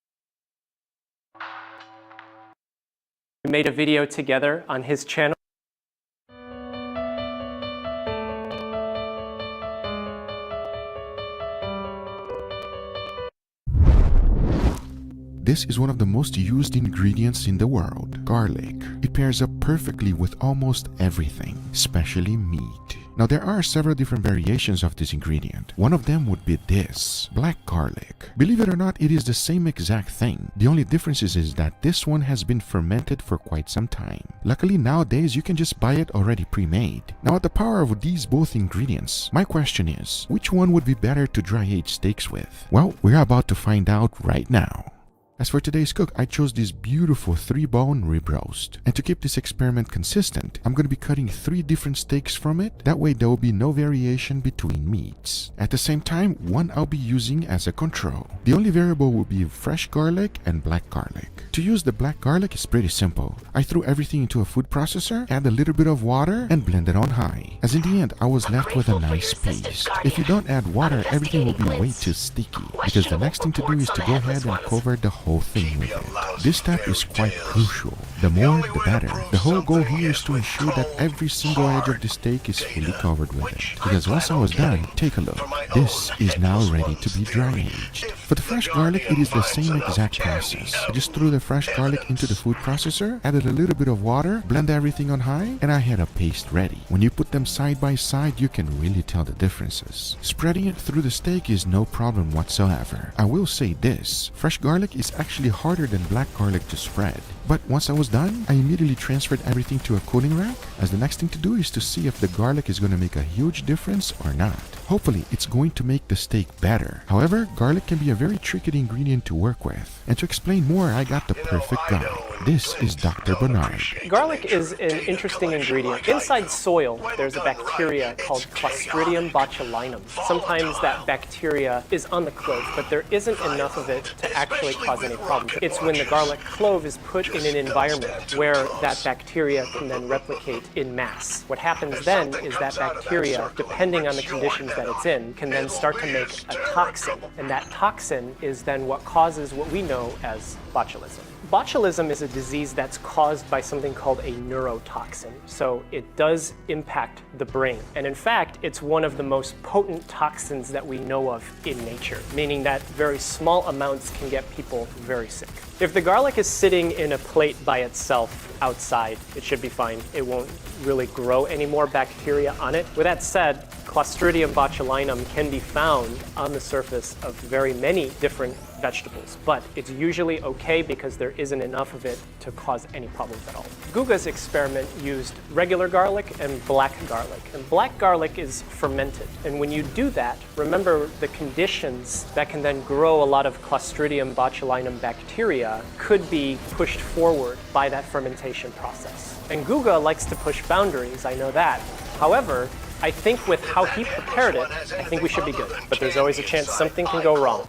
We made a video together on his channel. This is one of the most used ingredients in the world, garlic. It pairs up perfectly with almost everything, especially meat. Now there are several different variations of this ingredient. One of them would be this, black garlic. Believe it or not, it is the same exact thing. The only difference is that this one has been fermented for quite some time. Luckily nowadays you can just buy it already pre-made. Now at the power of these both ingredients, my question is, which one would be better to dry age steaks with? Well, we're about to find out right now. As for today's cook, I chose this beautiful 3-bone rib roast. And to keep this experiment consistent, I'm going to be cutting 3 different steaks from it. That way there will be no variation between meats. At the same time, one I'll be using as a control. The only variable will be fresh garlic and black garlic. To use the black garlic is pretty simple. I threw everything into a food processor, add a little bit of water, and blend it on high. As in the end, I was left with a nice paste. If you don't add water, everything will be way too sticky. Because the next thing to do is to go ahead and cover the whole thing with it. This step is quite crucial. The more, the better. The whole goal here is to ensure that every single edge of the steak is fully covered with it. Because once I was done, take a look. This is now ready to be dry aged. For the fresh garlic, it is the same exact process. I just threw the fresh garlic into the food processor, added a little bit of water, blend everything on high, and I had a paste ready. When you put them side by side, you can really tell the differences. Spreading it through the steak is no problem whatsoever. I will say this, fresh garlic is actually harder than black garlic to spread. But once I was done, I immediately transferred everything to a cooling rack, as the next thing to do is to see if the garlic is going to make a huge difference or not. Hopefully, it's going to make the steak better. However, garlic can be a very tricky ingredient to work with. And to explain more, I got the perfect guy. This is Dr. Bernard. Garlic is an interesting ingredient. Inside soil, there's a bacteria called Clostridium botulinum. Sometimes that bacteria is on the clove, but there isn't enough of it to actually cause any problems. It's when the garlic clove is put in an environment where that bacteria can then replicate in mass. What happens then is that bacteria, depending on the conditions that it's in, can then start to make a toxin. And that toxin is then what causes what we know as botulism. Botulism is a disease that's caused by something called a neurotoxin. So it does impact the brain. And in fact, it's one of the most potent toxins that we know of in nature, meaning that very small amounts can get people very sick. If the garlic is sitting in a plate by itself outside, it should be fine. It won't really grow any more bacteria on it. With that said, Clostridium botulinum can be found on the surface of very many different vegetables, but it's usually okay because there isn't enough of it to cause any problems at all. Guga's experiment used regular garlic and black garlic, and black garlic is fermented. And when you do that, remember the conditions that can then grow a lot of Clostridium botulinum bacteria could be pushed forward by that fermentation process. And Guga likes to push boundaries, I know that. However, I think with how he prepared it, I think we should be good. But there's always a chance something can go wrong.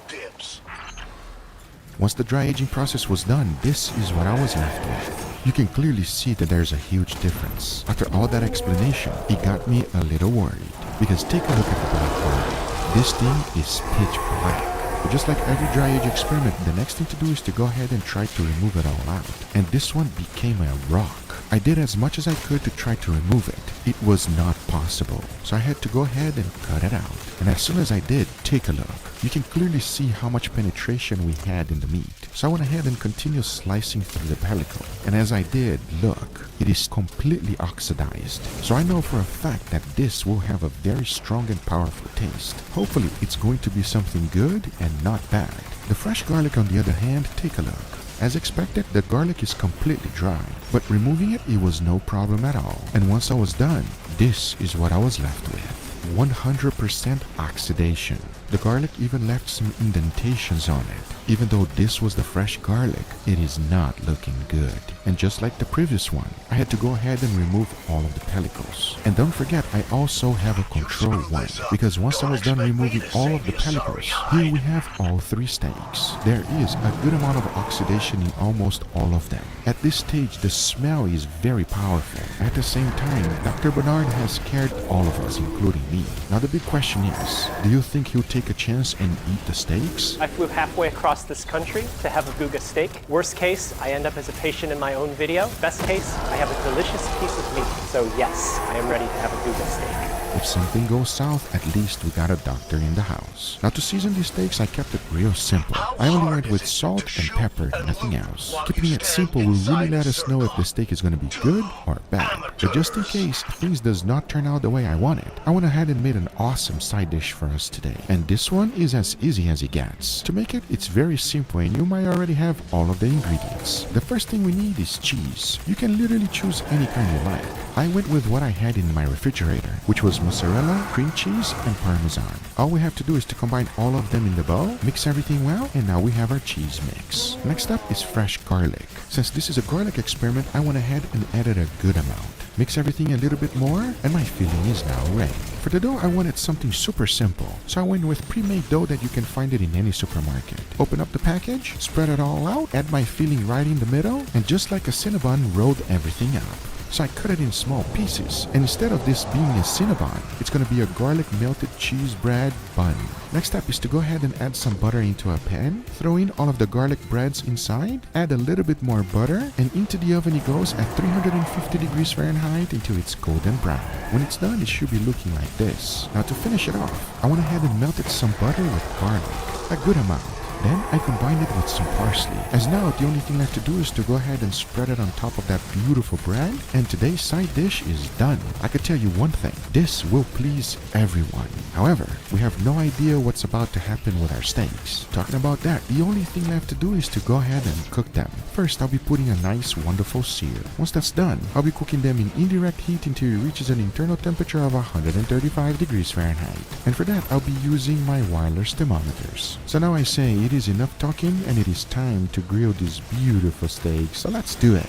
Once the dry aging process was done, this is what I was left with. You can clearly see that there's a huge difference. After all that explanation, it got me a little worried. Because take a look at the black garlic. This thing is pitch black. But just like every dry age experiment, the next thing to do is to go ahead and try to remove it all out. And this one became a rock. I did as much as I could to try to remove it. It was not possible. So I had to go ahead and cut it out. And as soon as I did, take a look. You can clearly see how much penetration we had in the meat. So I went ahead and continued slicing through the pellicle. And as I did, look, it is completely oxidized. So I know for a fact that this will have a very strong and powerful taste. Hopefully it's going to be something good and not bad. The fresh garlic on the other hand, take a look. As expected, the garlic is completely dry, but removing it, it was no problem at all. And once I was done, this is what I was left with. 100% oxidation. The garlic even left some indentations on it. Even though this was the fresh garlic, it is not looking good. And just like the previous one, I had to go ahead and remove all of the pellicles. And don't forget, I also have a control one, because once I was done removing all of the pellicles, here we have all 3 steaks. There is a good amount of oxidation in almost all of them. At this stage, the smell is very powerful. At the same time, Dr. Bernard has scared all of us, including me. Now the big question is, do you think he'll take a chance and eat the steaks? I flew halfway across this country to have a Guga steak. Worst case, I end up as a patient in my own video. Best case, I have a delicious piece of meat. So yes, I am ready to have a Guga steak. If something goes south, at least we got a doctor in the house. Now to season these steaks, I kept it real simple. I only went with salt and pepper, nothing else. Keeping it simple will really let us know if the steak is going to be good or bad. But just in case things does not turn out the way I wanted, I went ahead and made an awesome side dish for us today. And this one is as easy as it gets. To make it, it's very simple and you might already have all of the ingredients. The first thing we need is cheese. You can literally choose any kind you like. I went with what I had in my refrigerator, which was mozzarella, cream cheese, and parmesan. All we have to do is to combine all of them in the bowl, mix everything well, and now we have our cheese mix. Next up is fresh garlic. Since this is a garlic experiment, I went ahead and added a good amount. Mix everything a little bit more, and my filling is now ready. For the dough, I wanted something super simple, so I went with pre-made dough that you can find it in any supermarket. Open up the package, spread it all out, add my filling right in the middle, and just like a Cinnabon, rolled everything up. So I cut it in small pieces, and instead of this being a Cinnabon, it's going to be a garlic melted cheese bread bun. Next step is to go ahead and add some butter into a pan, throw in all of the garlic breads inside, add a little bit more butter, and into the oven it goes at 350 degrees Fahrenheit until it's golden brown. When it's done, it should be looking like this. Now to finish it off, I went ahead and melted some butter with garlic, a good amount. Then I combined it with some parsley, as now the only thing left to do is to go ahead and spread it on top of that beautiful bread, and today's side dish is done. I could tell you one thing, this will please everyone. However, we have no idea what's about to happen with our steaks. Talking about that, the only thing left to do is to go ahead and cook them. First, I'll be putting a nice wonderful sear. Once that's done, I'll be cooking them in indirect heat until it reaches an internal temperature of 135 degrees Fahrenheit. And for that, I'll be using my wireless thermometers. So now I say it is enough talking and it is time to grill these beautiful steaks, so let's do it.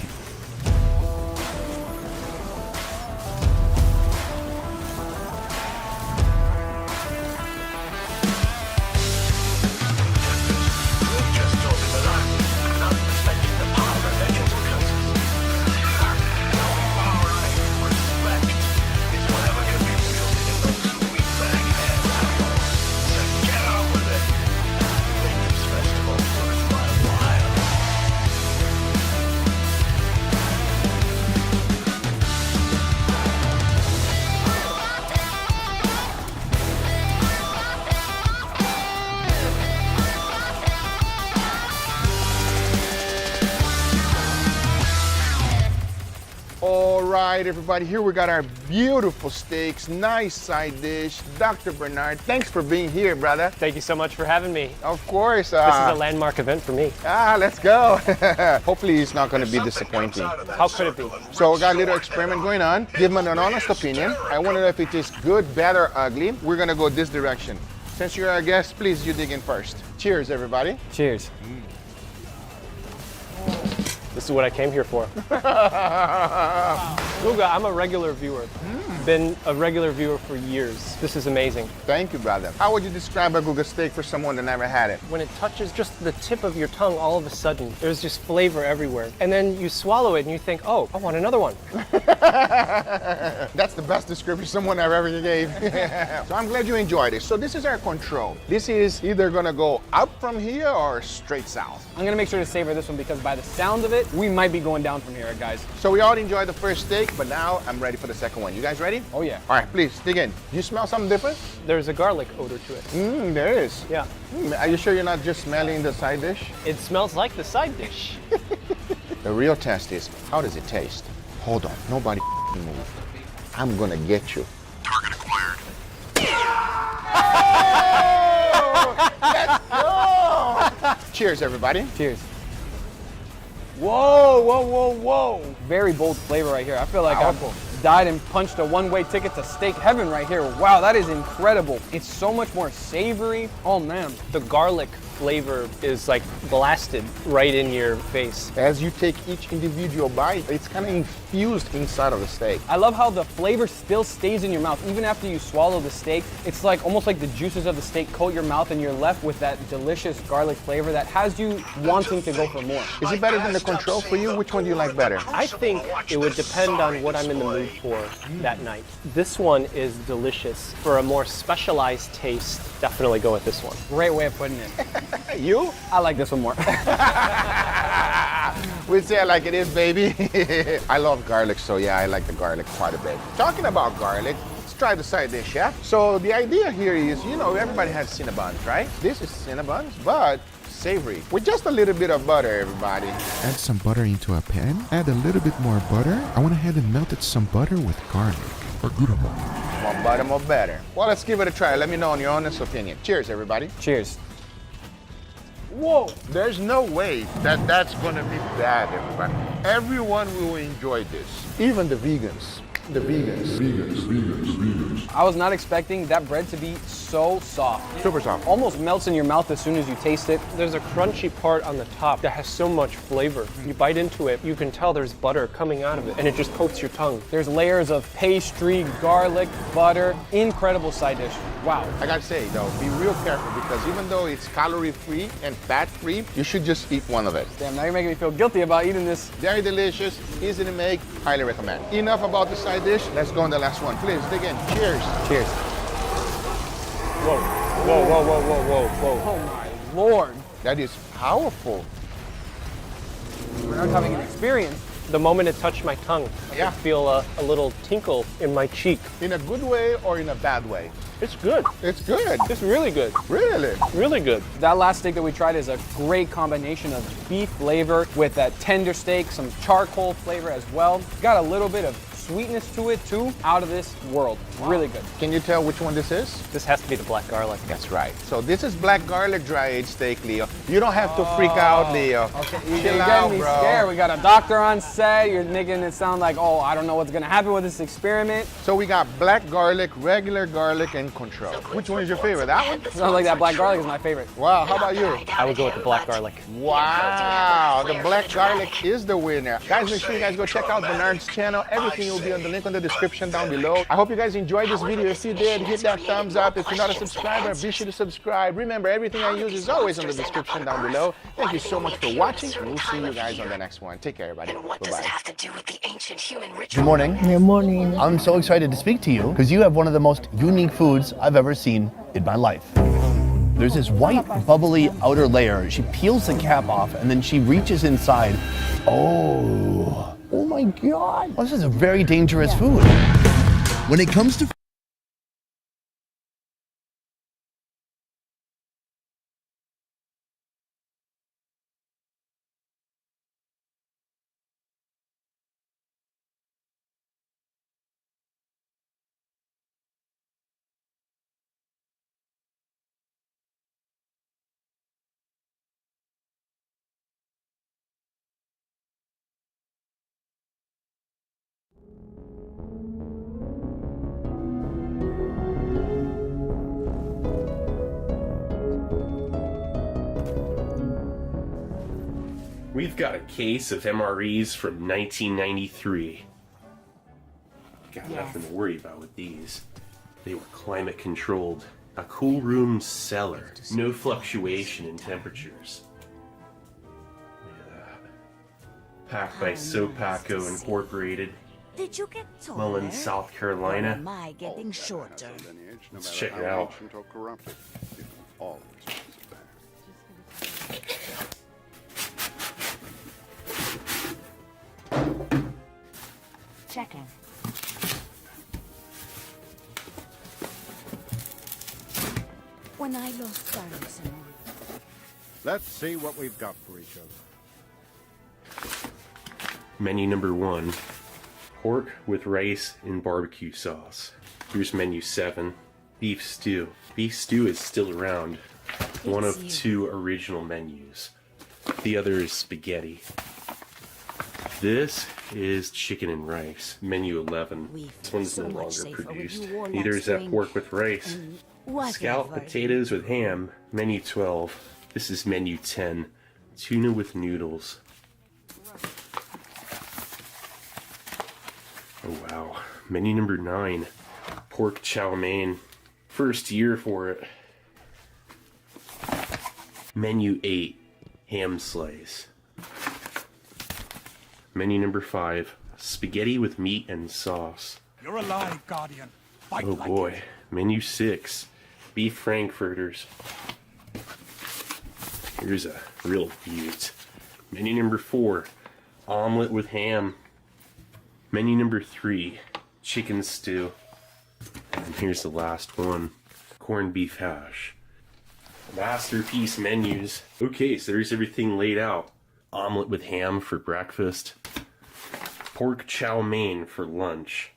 All right, everybody, here we got our beautiful steaks, nice side dish. Dr. Bernard, thanks for being here, brother. Thank you so much for having me. Of course. This is a landmark event for me. Let's go. Hopefully it's not going to be disappointing. How could it be? So we got a little experiment going on. Give them an honest opinion. I want to know if it is good, bad, or ugly. We're going to go this direction. Since you're our guest, please, you dig in first. Cheers, everybody. Cheers. This is what I came here for. Guga, I'm a regular viewer. Been a regular viewer for years. This is amazing. Thank you, brother. How would you describe a Guga steak for someone that never had it? When it touches just the tip of your tongue, all of a sudden, there's just flavor everywhere. And then you swallow it and you think, oh, I want another one. That's the best description someone ever gave. So I'm glad you enjoyed it. So this is our control. This is either gonna go up from here or straight south. I'm gonna make sure to savor this one because by the sound of it, we might be going down from here, guys. So we all enjoyed the first steak, but now I'm ready for the second one. You guys ready? Oh yeah. All right, please, dig in. Do you smell something different? There's a garlic odor to it. There is. Yeah. Are you sure you're not just smelling the side dish? It smells like the side dish. The real test is, how does it taste? Hold on, nobody move. I'm gonna get you. Target acquired. Oh! Let's go! Cheers, everybody. Cheers. Whoa, whoa, whoa, whoa. Very bold flavor right here. I feel like I've died and punched a one-way ticket to steak heaven right here. Wow, that is incredible. It's so much more savory. Oh man. The garlic flavor is like blasted right in your face. As you take each individual bite, it's kind of infused inside of the steak. I love how the flavor still stays in your mouth. Even after you swallow the steak, it's like almost like the juices of the steak coat your mouth and you're left with that delicious garlic flavor that has you wanting to go for more. Is it better than the control for you? Which one do you like better? I think it would depend on what I'm in the mood for that night. This one is delicious. For a more specialized taste, definitely go with this one. Great way of putting it. You? I like this one more. We say it like it is, baby. I love garlic, so yeah, I like the garlic quite a bit. Talking about garlic, let's try the side dish, yeah? So the idea here is, you know, everybody has Cinnabons, right? This is Cinnabons, but savory, with just a little bit of butter, everybody. Add some butter into a pan. Add a little bit more butter. I went ahead and melted some butter with garlic. More butter, more better. Well, let's give it a try. Let me know on your honest opinion. Cheers, everybody. Cheers. Whoa! There's no way that that's gonna be bad, everybody. Everyone will enjoy this, even the vegans. The vegans. I was not expecting that bread to be so soft. Super soft. Almost melts in your mouth as soon as you taste it. There's a crunchy part on the top that has so much flavor. You bite into it, you can tell there's butter coming out of it, and it just coats your tongue. There's layers of pastry, garlic, butter. Incredible side dish. Wow. I gotta say though, be real careful because even though it's calorie-free and fat-free, you should just eat one of it. Damn, now you're making me feel guilty about eating this. Very delicious, easy to make, highly recommend. Enough about the side dish, let's go on the last one. Please, dig in. Cheers. Cheers. Whoa, whoa, whoa, whoa, whoa, whoa, whoa. Oh my Lord. That is powerful. We're not having an experience. The moment it touched my tongue, I could feel a little tinkle in my cheek. In a good way or in a bad way? It's good. It's good. It's really good. Really? Really good. That last steak that we tried is a great combination of beef flavor with that tender steak, some charcoal flavor as well. Got a little bit of sweetness to it too, out of this world. Wow. Really good. Can you tell which one this is? This has to be the black garlic. That's right. So this is black garlic dry-aged steak, Leo. You don't have to freak out, Leo. Okay, Chill you're out, getting me bro. scared. We got a doctor on set. You're making it sound like, oh, I don't know what's gonna happen with this experiment. So we got black garlic, regular garlic, and control. Which one is your favorite? That one? Sounds like that black garlic is my favorite. Wow, how about you? I would go with the black garlic. Wow, the black garlic is the winner. Guys, make sure you guys go check out Bernard's channel. Everything will be on the link on the description down below. I hope you guys enjoyed this video. If you did, hit that thumbs up. If you're not a subscriber, be sure to subscribe. Remember, everything I use is always on the description down below. Thank you so much for watching, and we'll see you guys on the next one. Take care, everybody. Bye-bye. Good morning. Good morning. I'm so excited to speak to you because you have one of the most unique foods I've ever seen in my life. There's this white, bubbly outer layer. She peels the cap off and then she reaches inside. Oh my God. Well, this is a very dangerous food. When it comes to We've got a case of MREs from 1993. Got nothing to worry about with these. They were climate controlled. A cool room cellar. No fluctuation in temperatures. Look at that. Packed by Sopaco Incorporated. Did you get taller? Mullen, South Carolina. Or am I getting shorter? Let's check it out. Checking. When I lost balance in Let's see what we've got for each other. Menu number 1. Pork with rice and barbecue sauce. Here's menu 7. Beef stew. Beef stew is still around. One of 2 original menus. The other is spaghetti. This is chicken and rice. Menu 11. This one's no longer produced. Neither is that pork with rice. Scalloped potatoes with ham. Menu 12. This is menu 10. Tuna with noodles. Oh wow. Menu number 9. Pork chow mein. First year for it. Menu 8. Ham slice. Menu number 5. Spaghetti with meat and sauce. You're alive, Guardian. Fight Oh like boy. it. Menu 6. Beef frankfurters. Here's a real beaut. Menu number 4. Omelet with ham. Menu number 3. Chicken stew. And here's the last one. Corned beef hash. Masterpiece menus. Okay, so there's everything laid out. Omelet with ham for breakfast. Pork chow mein for lunch.